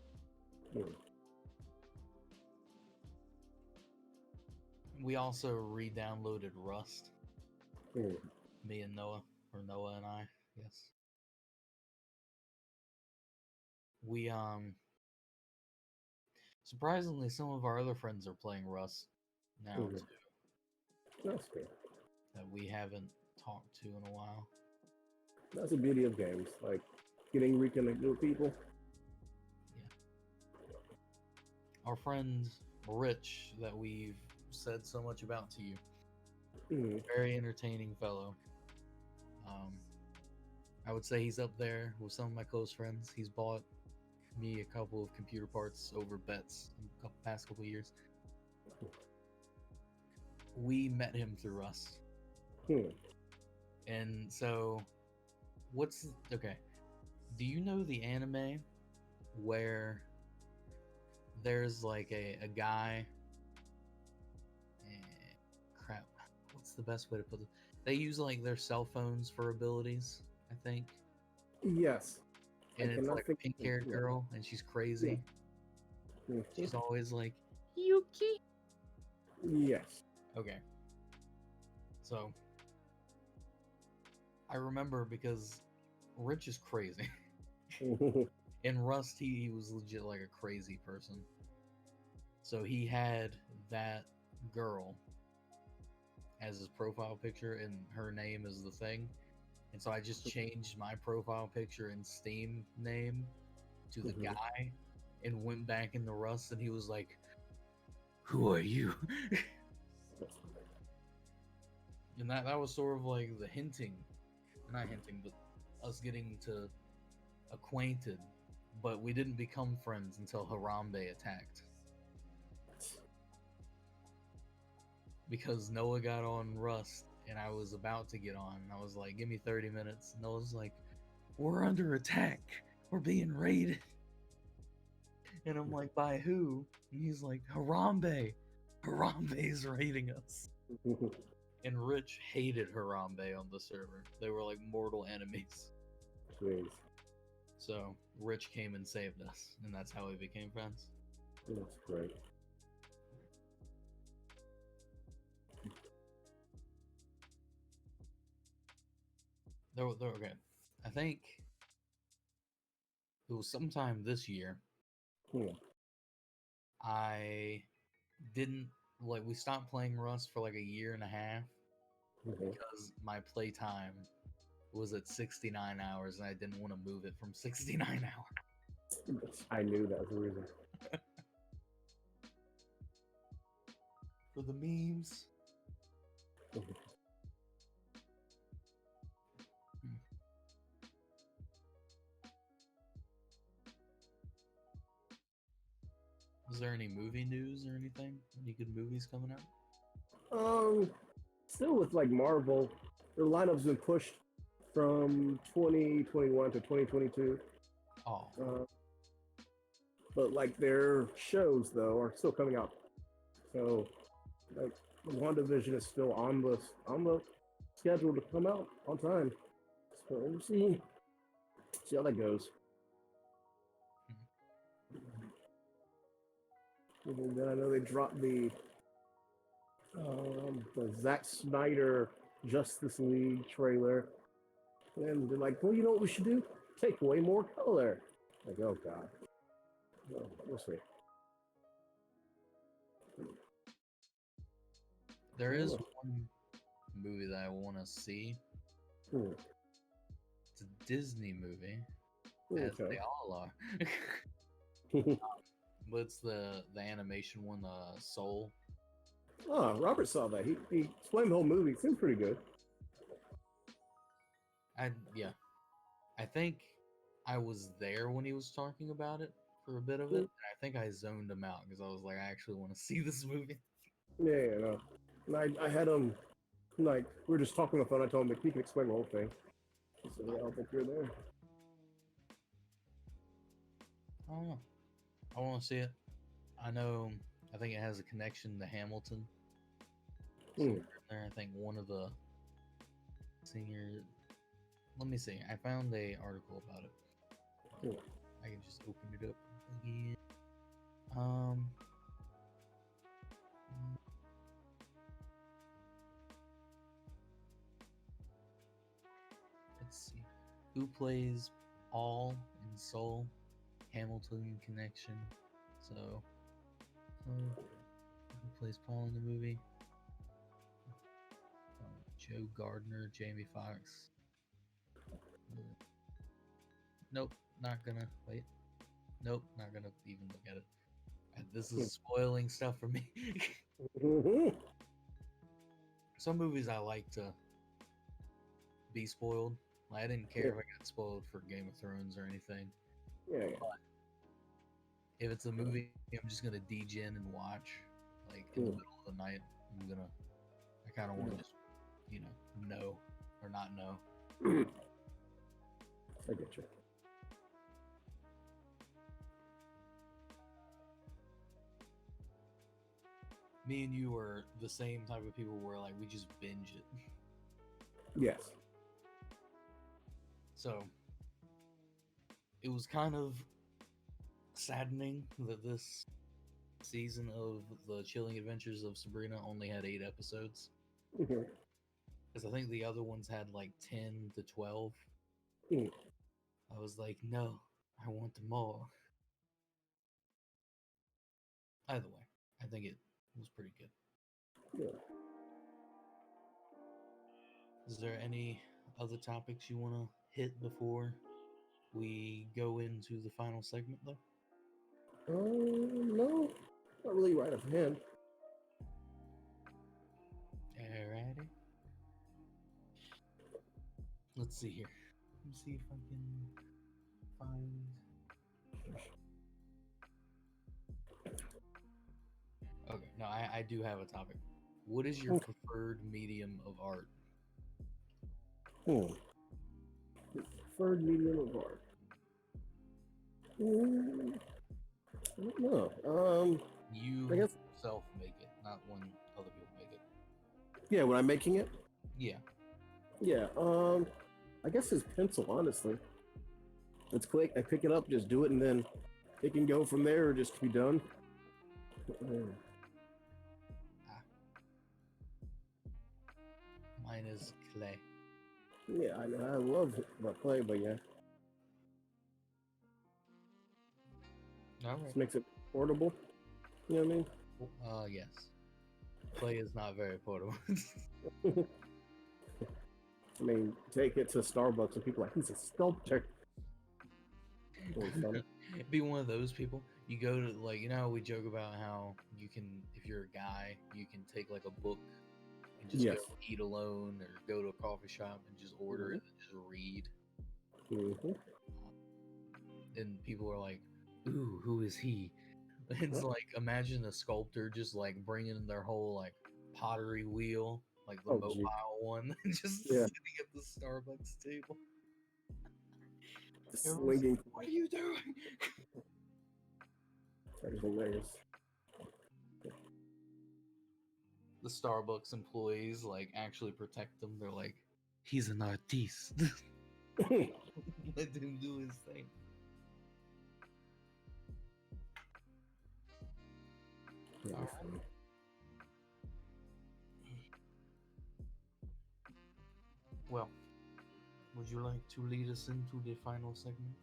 Hmm. We also re-downloaded Rust. Hmm. Me and Noah, or Noah and I, yes. We surprisingly, some of our other friends are playing Rust now Mhm. too, That's good. that we haven't talked to in a while. That's the beauty of games, like getting reconnected with people. Our friend Rich, that we've said so much about to you, Hmm. very entertaining fellow. I would say he's up there with some of my close friends. He's bought me a couple of computer parts over bets in the past couple of years. We met him through Rust. Hmm. And so, okay? Do you know the anime where there's like a guy? Crap. What's the best way to put it? They use like their cell phones for abilities, I think. Yes. And I it's cannot like a think. pink-haired Yeah. girl, and she's crazy. Yeah. She's always like, Yuki. Yes. Okay. So I remember because Rich is crazy. In Rust, he was legit like a crazy person. So he had that girl as his profile picture, and her name is the thing. And so I just changed my profile picture and Steam name to the Mhm. guy and went back into Rust, and he was like, "Who are you?" And that was sort of like the hinting, not hinting, but us getting to acquainted. But we didn't become friends until Harambe attacked. Because Noah got on Rust and I was about to get on. I was like, give me 30 minutes. Noah's like, we're under attack. We're being raided. And I'm like, by who? And he's like, Harambe. Harambe's raiding us. And Rich hated Harambe on the server. They were like mortal enemies. Jeez. So Rich came and saved us. And that's how we became friends. That's great. Okay. I think it was sometime this year. Hmm. I didn't we stopped playing Rust for like a year and a half Mhm. because my playtime was at 69 hours and I didn't want to move it from 69 hours. I knew that was the reason. For the memes. Mhm. Was there any movie news or anything? Any good movies coming out? Still with like Marvel, their lineup's been pushed from 2021 to 2022. Oh, But like their shows though are still coming out. So like WandaVision is still on the schedule to come out on time. So we'll see how that goes. And then I know they dropped the Zack Snyder Justice League trailer, and they're like, well, you know what we should do? Take away more color. Like, oh god. Well, we'll see. there is one movie that I want to see. Hmm. It's a Disney movie, as Okay. they all are. But it's the animation one, Soul. Oh, Robert saw that. He explained the whole movie. It seems pretty good. Yeah, I think I was there when he was talking about it for a bit of it. Hmm. And I think I zoned him out because I was like, I actually want to see this movie. Yeah, no. And I had him like we were just talking on the phone. I told him that he can explain the whole thing. So yeah, I'll think you're there. I don't know. I want to see it. I know. I think it has a connection to Hamilton. Hmm. There, I think one of the senior. Let me see. I found a article about it. Hmm. I can just open it up again. Um. Let's see. Who plays Paul in Soul? Hamilton connection. So, who plays Paul in the movie? Joe Gardner, Jamie Foxx. Nope, not gonna wait. Nope, not gonna even look at it. This is spoiling stuff for me. Mhm. Some movies I like to be spoiled. I didn't care Yeah. if I got spoiled for Game of Thrones or anything. Yeah. If it's a movie I'm just gonna degen and watch, like in the Hmm. middle of the night, I kind of want to just, know or not know. I get you. Me and you are the same type of people where like we just binge it. Yes. So it was kind of saddening that this season of the Chilling Adventures of Sabrina only had 8 episodes, Mhm. because I think the other ones had like 10 to 12. Hmm. I was like, no, I want more. Either way, I think it was pretty good. Yeah. Is there any other topics you want to hit before we go into the final segment, though? No, not really right offhand. Alrighty. Let's see here. Let me see if I can find. Okay, no, I do have a topic. What is your preferred medium of art? Hmm. Preferred medium of art. I don't know. I You guess. yourself make it, not when other people make it. Yeah, when I'm making it. Yeah. Yeah. I guess it's pencil. Honestly, it's quick. I pick it up, just do it, and then it can go from there or just be done. Ah, mine is clay. Yeah, I love my play, but yeah, All just right. makes it portable. You know what I mean? Yes. Clay is not very portable. I mean, take it to Starbucks and people are like, he's a sculptor. Really funny. Be one of those people. You go to, like, you know how we joke about how you can, if you're a guy, you can take like a book and just go Yes. eat alone, or go to a coffee shop and just order it and just read. Mm-hmm. And people are like, "Ooh, who is he?" It's like, imagine a sculptor just like bringing their whole like pottery wheel, like the Oh, gee. mobile one, just Yeah. sitting at the Starbucks table. The Everyone's slinging. like, "What are you doing?" That is hilarious. The Starbucks employees like actually protect them. They're like, "He's an artiste. Let him do his thing." Very All right. funny. Well, would you like to lead us into the final segment?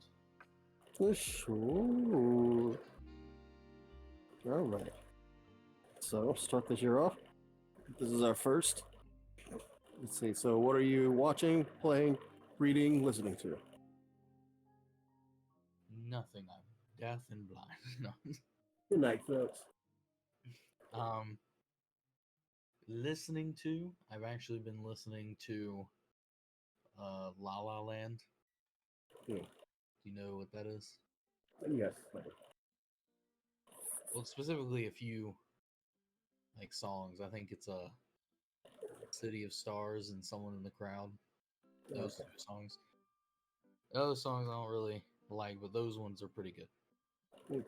For sure. All right. So I'll start this year off. This is our first. Let's see. So, what are you watching, playing, reading, listening to? Nothing. I'm deaf and blind. No. Good night, folks. Um, listening to. I've actually been listening to La La Land. Hmm. Do you know what that is? Yes. Well, specifically a few like songs. I think it's a City of Stars and Someone in the Crowd. Those Okay. two songs. The other songs I don't really like, but those ones are pretty good. Mm.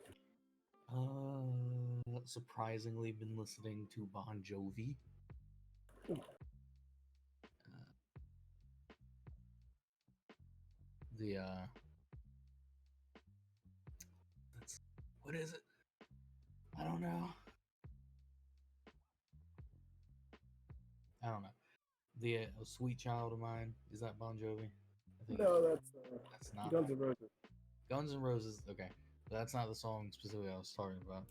Surprisingly, been listening to Bon Jovi. Mm. The that's what is it? I don't know. I don't know. The Sweet Child of Mine, is that Bon Jovi? I think No, that's not Guns N' Roses. Guns N' Roses. Okay, but that's not the song specifically I was talking about.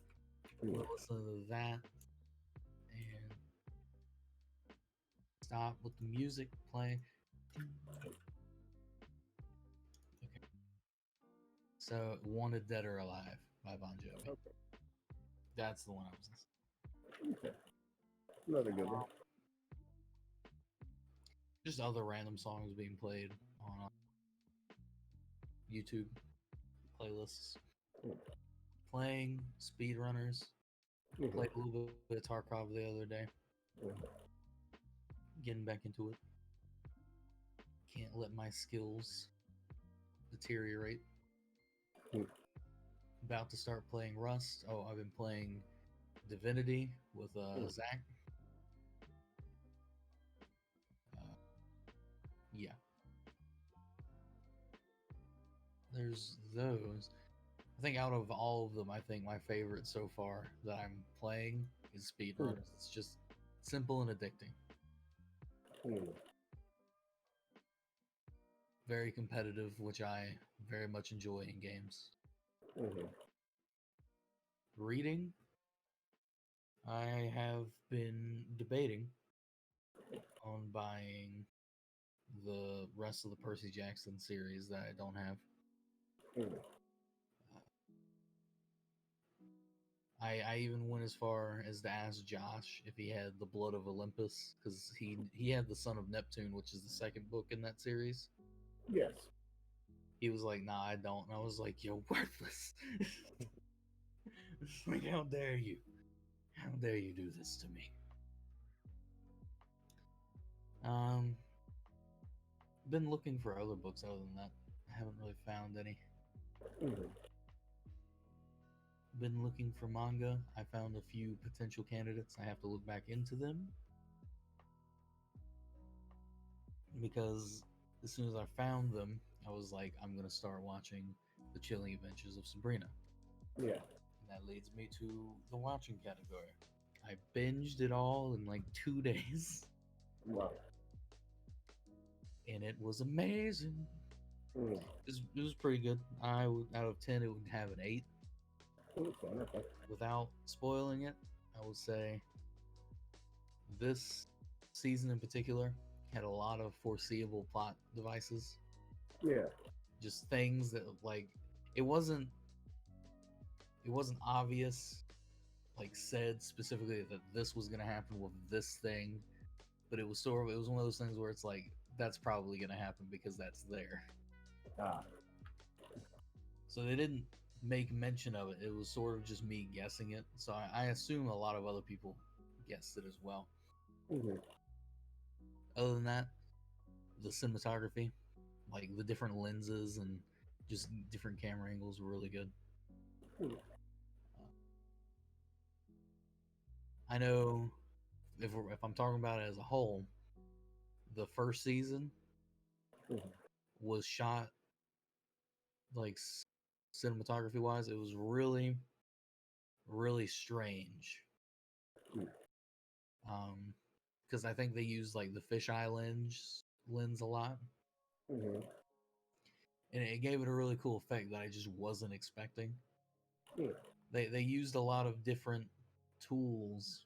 Mm. We'll listen to that and stop with the music playing. Okay, so Wanted Dead or Alive by Bon Jovi. Okay. That's the one I was listening. Okay. Another good one. Just other random songs being played on YouTube playlists. Mm. Playing speedrunners. Mhm. Played a little bit of Tarkov the other day. Mhm. Getting back into it. Can't let my skills deteriorate. Mm. About to start playing Rust. Oh, I've been playing Divinity with Zach. Yeah. There's those. I think out of all of them, I think my favorite so far that I'm playing is Speedrunners. It's just simple and addicting. Mm. Very competitive, which I very much enjoy in games. Mhm. Reading, I have been debating on buying the rest of the Percy Jackson series that I don't have. Mm. I even went as far as to ask Josh if he had the Blood of Olympus because he had the Son of Neptune, which is the second book in that series. Yes. He was like, "Nah, I don't." And I was like, "You're worthless! Like, how dare you? How dare you do this to me?" Um, been looking for other books other than that. I haven't really found any. Mhm. Been looking for manga. I found a few potential candidates. I have to look back into them because as soon as I found them, I was like, I'm gonna start watching The Chilling Adventures of Sabrina. Yeah. And that leads me to the watching category. I binged it all in like 2 days, Wow. and it was amazing. Mm. It was pretty good. Out of 10, it would have an 8. Okay. Without spoiling it, I would say this season in particular had a lot of foreseeable plot devices. Yeah. Just things that like it wasn't obvious, like said specifically that this was gonna happen with this thing, but it was one of those things where it's like that's probably gonna happen because that's there. Ah. So they didn't make mention of it. It was sort of just me guessing it. So I assume a lot of other people guessed it as well. Mhm. Other than that, the cinematography, like the different lenses and just different camera angles were really good. Mm. I know if I'm talking about it as a whole, the first season Mhm. was shot like cinematography wise, it was really, really strange. Mm. Because I think they used like the fisheye lens a lot, Mhm. and it gave it a really cool effect that I just wasn't expecting. Yeah. They used a lot of different tools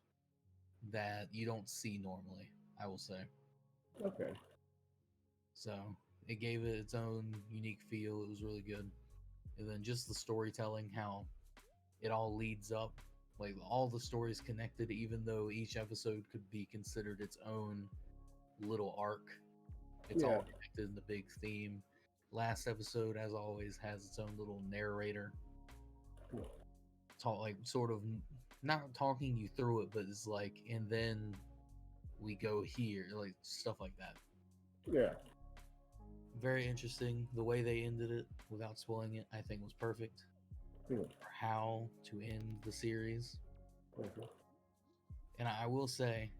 that you don't see normally, I will say. Okay. So it gave it its own unique feel. It was really good. And then just the storytelling, how it all leads up, like all the stories connected, even though each episode could be considered its own little arc. It's Yeah. all connected in the big theme. Last episode, as always, has its own little narrator. Cool. Talk like sort of not talking you through it, but it's like, and then we go here, like stuff like that. Yeah. Very interesting. The way they ended it without spoiling it, I think was perfect. Hmm. for how to end the series. Mhm. And I will say,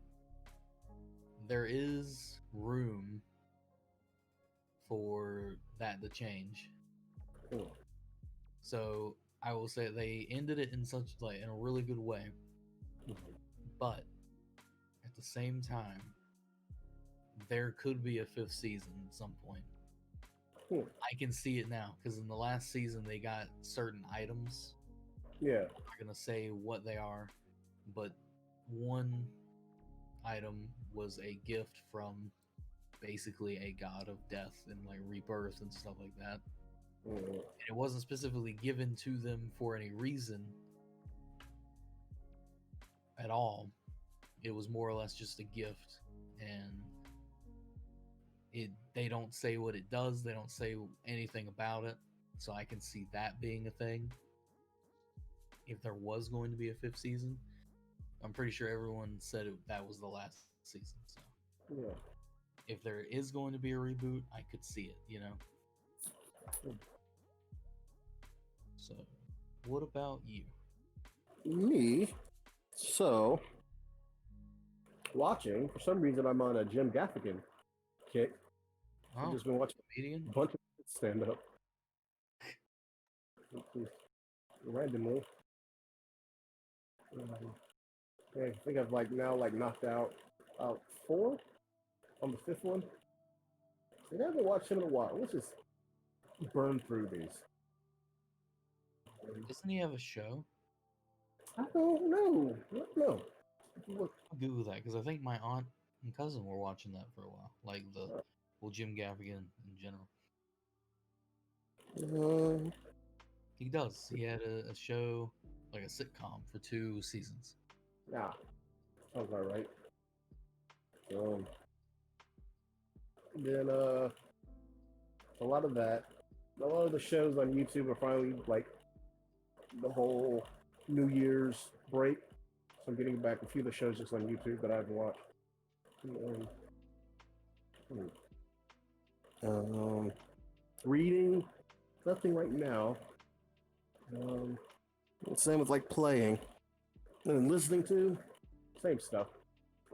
there is room for that to change. Hmm. So I will say they ended it in such like in a really good way, Mhm. but at the same time, there could be a fifth season at some point. Hmm. I can see it now because in the last season they got certain items. Yeah. I'm not gonna say what they are, but one item was a gift from basically a god of death and like rebirth and stuff like that. Mhm. And it wasn't specifically given to them for any reason at all. It was more or less just a gift, and it they don't say what it does. They don't say anything about it, so I can see that being a thing. If there was going to be a fifth season, I'm pretty sure everyone said that was the last season. So Yeah. if there is going to be a reboot, I could see it. So, what about you? Me. So watching. For some reason, I'm on a Jim Gaffigan kick. I've Oh, just been watching comedian. a bunch of stand up randomly. Yeah, I think I've now knocked out four on the fifth one. I haven't watched him in a while. Let's just burn through these. Doesn't he have a show? I don't know. I don't know. Look, I'll Google that because I think my aunt and cousin were watching that for a while, like the Jim Gaffigan in general. uh, He does. He had a show, like a sitcom, for 2 seasons. nah, sounds all right. Um, then a lot of that, a lot of the shows on YouTube are finally like the whole New Year's break. So I'm getting back a few of the shows just on YouTube that I've watched. Um, um, reading, nothing right now. Um, Same with like playing and listening to, same stuff.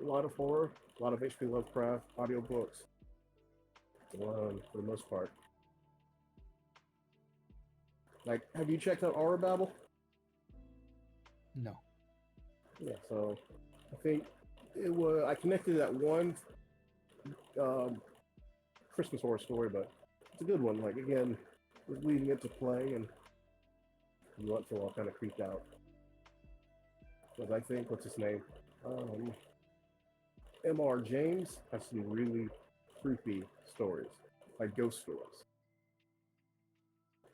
A lot of horror, a lot of H.P. Lovecraft audiobooks, for the most part. Like, have you checked out Aura Babel? No. Yeah, so I think I connected that one um, Christmas horror story, but it's a good one. Like, again, was leading it to play, and you went all kind of creeped out. Because I think, what's his name? Um, M.R. James has some really creepy stories, like ghost stories.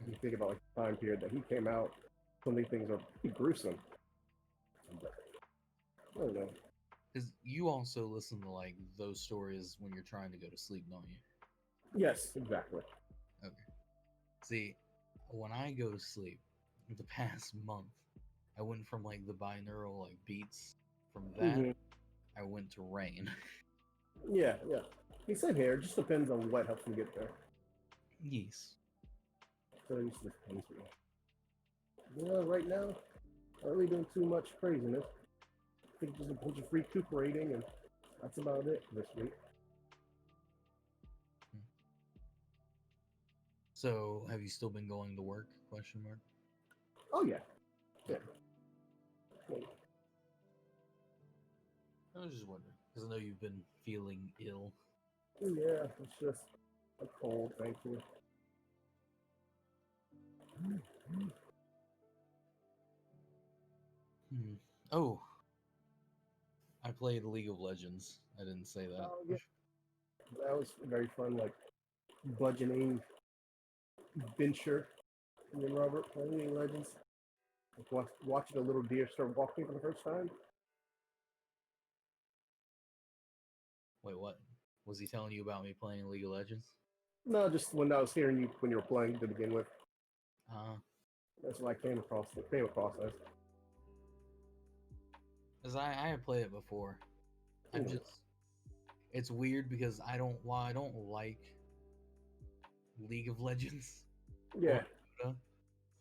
You think about like the time period that he came out, some of these things are pretty gruesome. But, I don't know. Because you also listen to like those stories when you're trying to go to sleep, don't you? Yes, exactly. Okay. See, when I go to sleep, the past month, I went from like the binaural like beats. From that, Hmm. I went to rain. Yeah, yeah. He said here, it just depends on what helps him get there. Yes. So it just depends. Yeah, right now, not really doing too much craziness. I think just a bunch of recuperating, and that's about it this week. So, have you still been going to work? Question mark. Oh yeah, yeah. I was just wondering because I know you've been feeling ill. Yeah, it's just a cold, thankfully. Hmm. Oh, I played League of Legends. I didn't say that. Oh yeah, that was very fun. Like bludgeoning bencher, and then Robert playing League of Legends. Like, watching a little deer start walking for the first time. Wait, what? Was he telling you about me playing League of Legends? No, just when I was hearing you when you were playing to begin with. Uh, That's what I came across. Came across as. Cause I have played it before. I'm Hmm. just it's weird because while I don't like League of Legends or Yeah. Dota,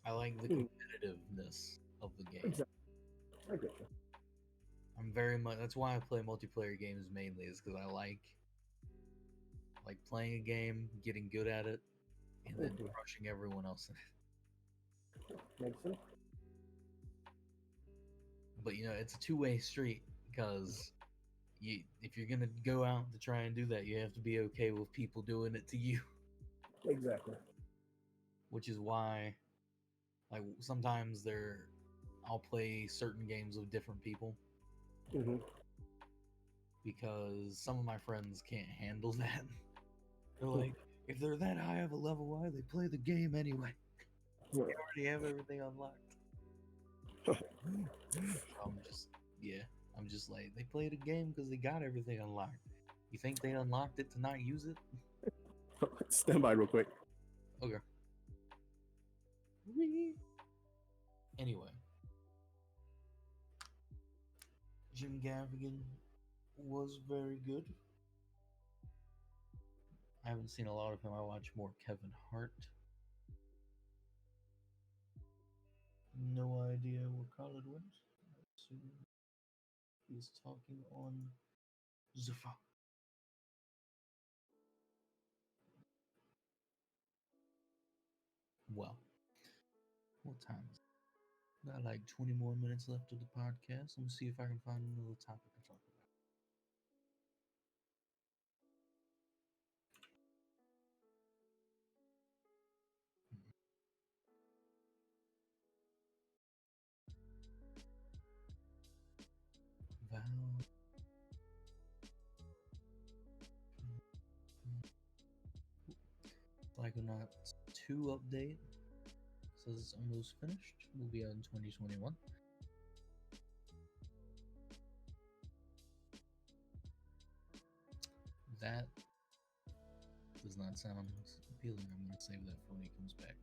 I like the competitiveness of the game. Exactly. I get you. I'm very much. That's why I play multiplayer games mainly, is because I like playing a game, getting good at it, and then crushing everyone else in it. Makes sense. But it's a two-way street because if you're gonna go out to try and do that, you have to be okay with people doing it to you. Exactly. Which is why, sometimes I'll play certain games with different people because some of my friends can't handle that. They're like, if they're that high of a level, why they play the game anyway? They already have everything unlocked. I'm just like, they played a game because they got everything unlocked. You think they unlocked it to not use it? Stand by real quick. Okay. Anyway, Jim Gaffigan was very good. I haven't seen a lot of him. I watch more Kevin Hart. No idea where Khaled went. I assume he's talking on the phone. Well, what time is it? Got like 20 more minutes left of the podcast. Let me see if I can find another topic to talk about. Val. Psychonauts 2 update says it's almost finished. Will be out in 2021. That does not sound appealing. I'm going to save that for when he comes back.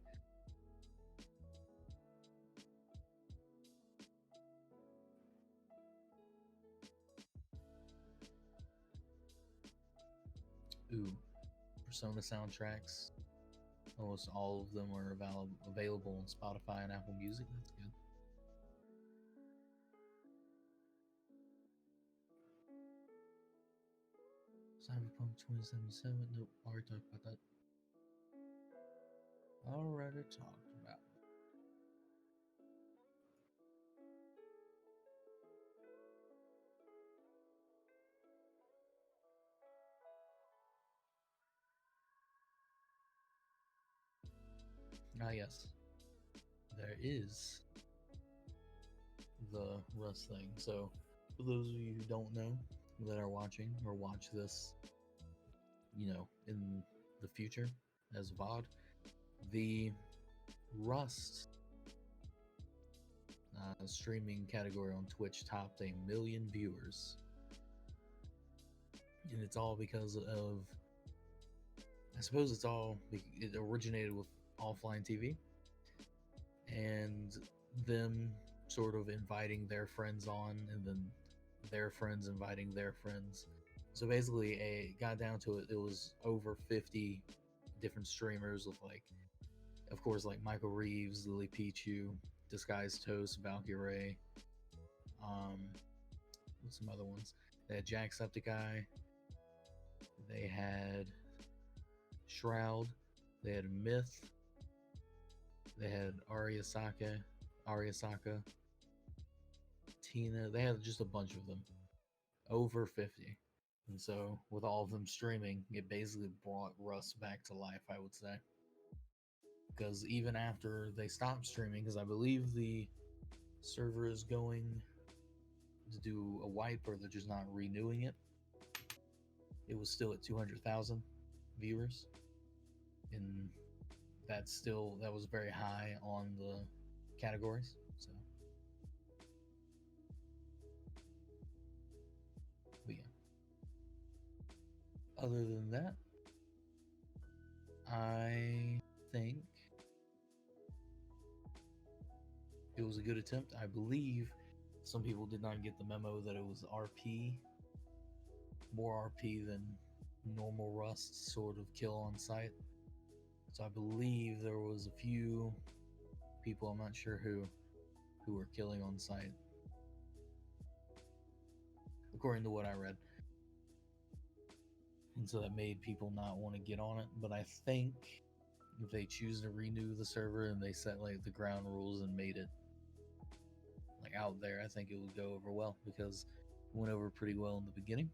Ooh, Persona soundtracks. Almost all of them are available on Spotify and Apple Music. That's good. Cyberpunk 2077. Nope, already talked about that. Already talked about it. Ah, yes. There is the Rust thing. So, for those of you who don't know, that are watching or watch this, in the future as VOD, the Rust streaming category on Twitch topped 1 million viewers. And it's all because of, I suppose it originated with offline TV and them sort of inviting their friends on, and then their friends inviting their friends. So basically, it got down to it. It was over 50 different streamers with, of course, Michael Reeves, Lily Pichu, Disguised Toast, Valkyrie. What's some other ones? They had Jacksepticeye. They had Shroud. They had Myth. They had Arya Saka, Tina. They had just a bunch of them. Over 50. And so, with all of them streaming, it basically brought Rust back to life, I would say. Because even after they stopped streaming, because I believe the server is going to do a wipe, or they're just not renewing it, it was still at 200,000 viewers. And that was very high on the categories. So, but yeah. Other than that, I think it was a good attempt. I believe some people did not get the memo that it was more RP than normal Rust sort of kill on sight. So I believe there was a few people. I'm not sure who were killing on site, according to what I read. And so that made people not want to get on it. But I think if they choose to renew the server and they set like the ground rules and made it like out there, I think it would go over well, because it went over pretty well in the beginning.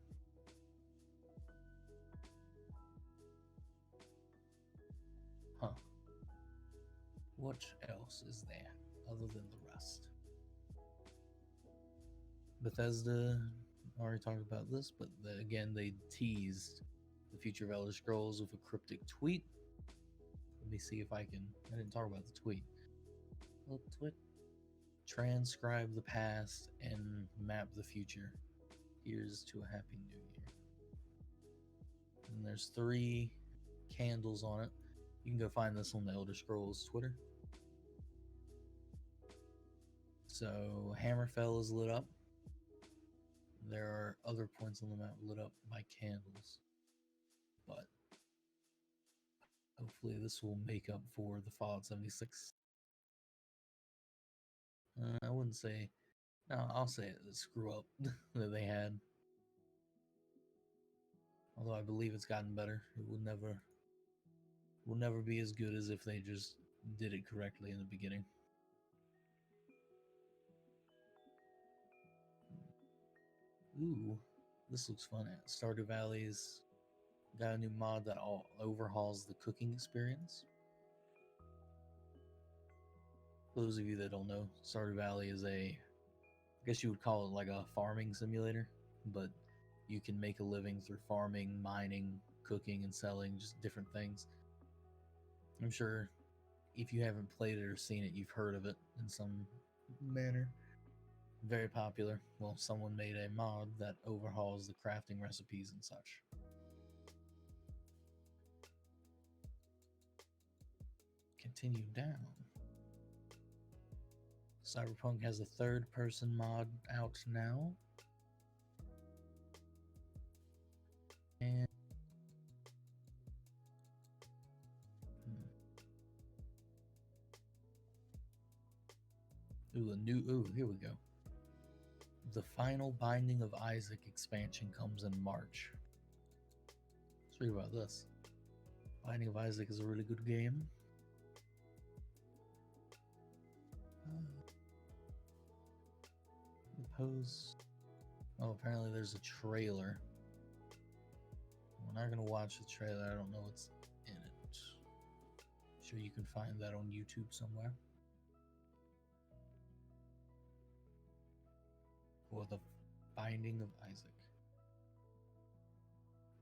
Huh. What else is there other than the rest? Bethesda already talked about this, but again, they teased the future of Elder Scrolls with a cryptic tweet. Let me see if I didn't talk about the tweet. Little tweet. Transcribe the past and map the future. Here's to a happy new year. And there's 3 candles on it. You can go find this on the Elder Scrolls Twitter. So Hammerfell is lit up. There are other points on the map lit up by candles. But hopefully this will make up for the Fallout 76. I wouldn't say... No, I'll say the screw up that they had. Although I believe it's gotten better. It will never be as good as if they just did it correctly in the beginning. Ooh, this looks fun. Stardew Valley's got a new mod that overhauls the cooking experience. For those of you that don't know, Stardew Valley is I guess you would call it like a farming simulator, but you can make a living through farming, mining, cooking, and selling, just different things. I'm sure if you haven't played it or seen it, you've heard of it in some manner. Very popular. Well, someone made a mod that overhauls the crafting recipes and such. Continue down. Cyberpunk has a third-person mod out now. And here we go. The final Binding of Isaac expansion comes in March. Let's read about this. Binding of Isaac is a really good game. Oh, apparently there's a trailer. We're not gonna watch the trailer. I don't know what's in it. Sure, you can find that on YouTube somewhere. For the Binding of Isaac.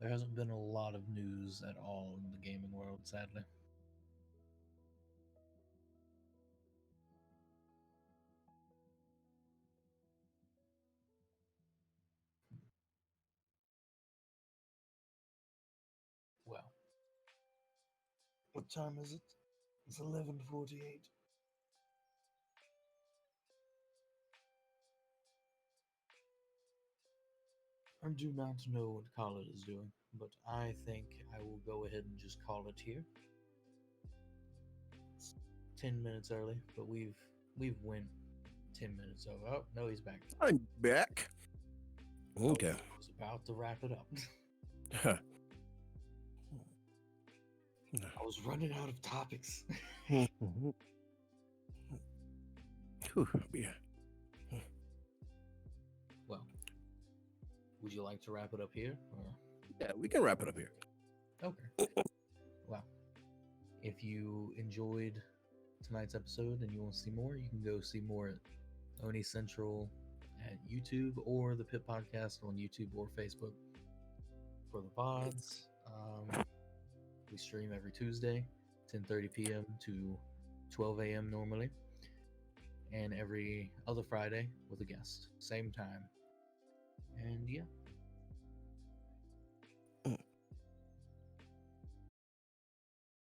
There hasn't been a lot of news at all in the gaming world, sadly. Well, what time is it? It's 11:48. I do not know what Khaled is doing, but I think I will go ahead and just call it here. It's 10 minutes early, but we've went 10 minutes over. Oh, no, he's back. I'm back. Okay. I was about to wrap it up. I was running out of topics. Yeah. Well, would you like to wrap it up here? Or? Yeah, we can wrap it up here. Okay. Well, if you enjoyed tonight's episode and you want to see more, you can go see more at Oni Central at YouTube or the PiP Podcast on YouTube or Facebook. For the pods, we stream every Tuesday, 10:30 p.m. to 12 a.m. normally, and every other Friday with a guest, same time. And yeah,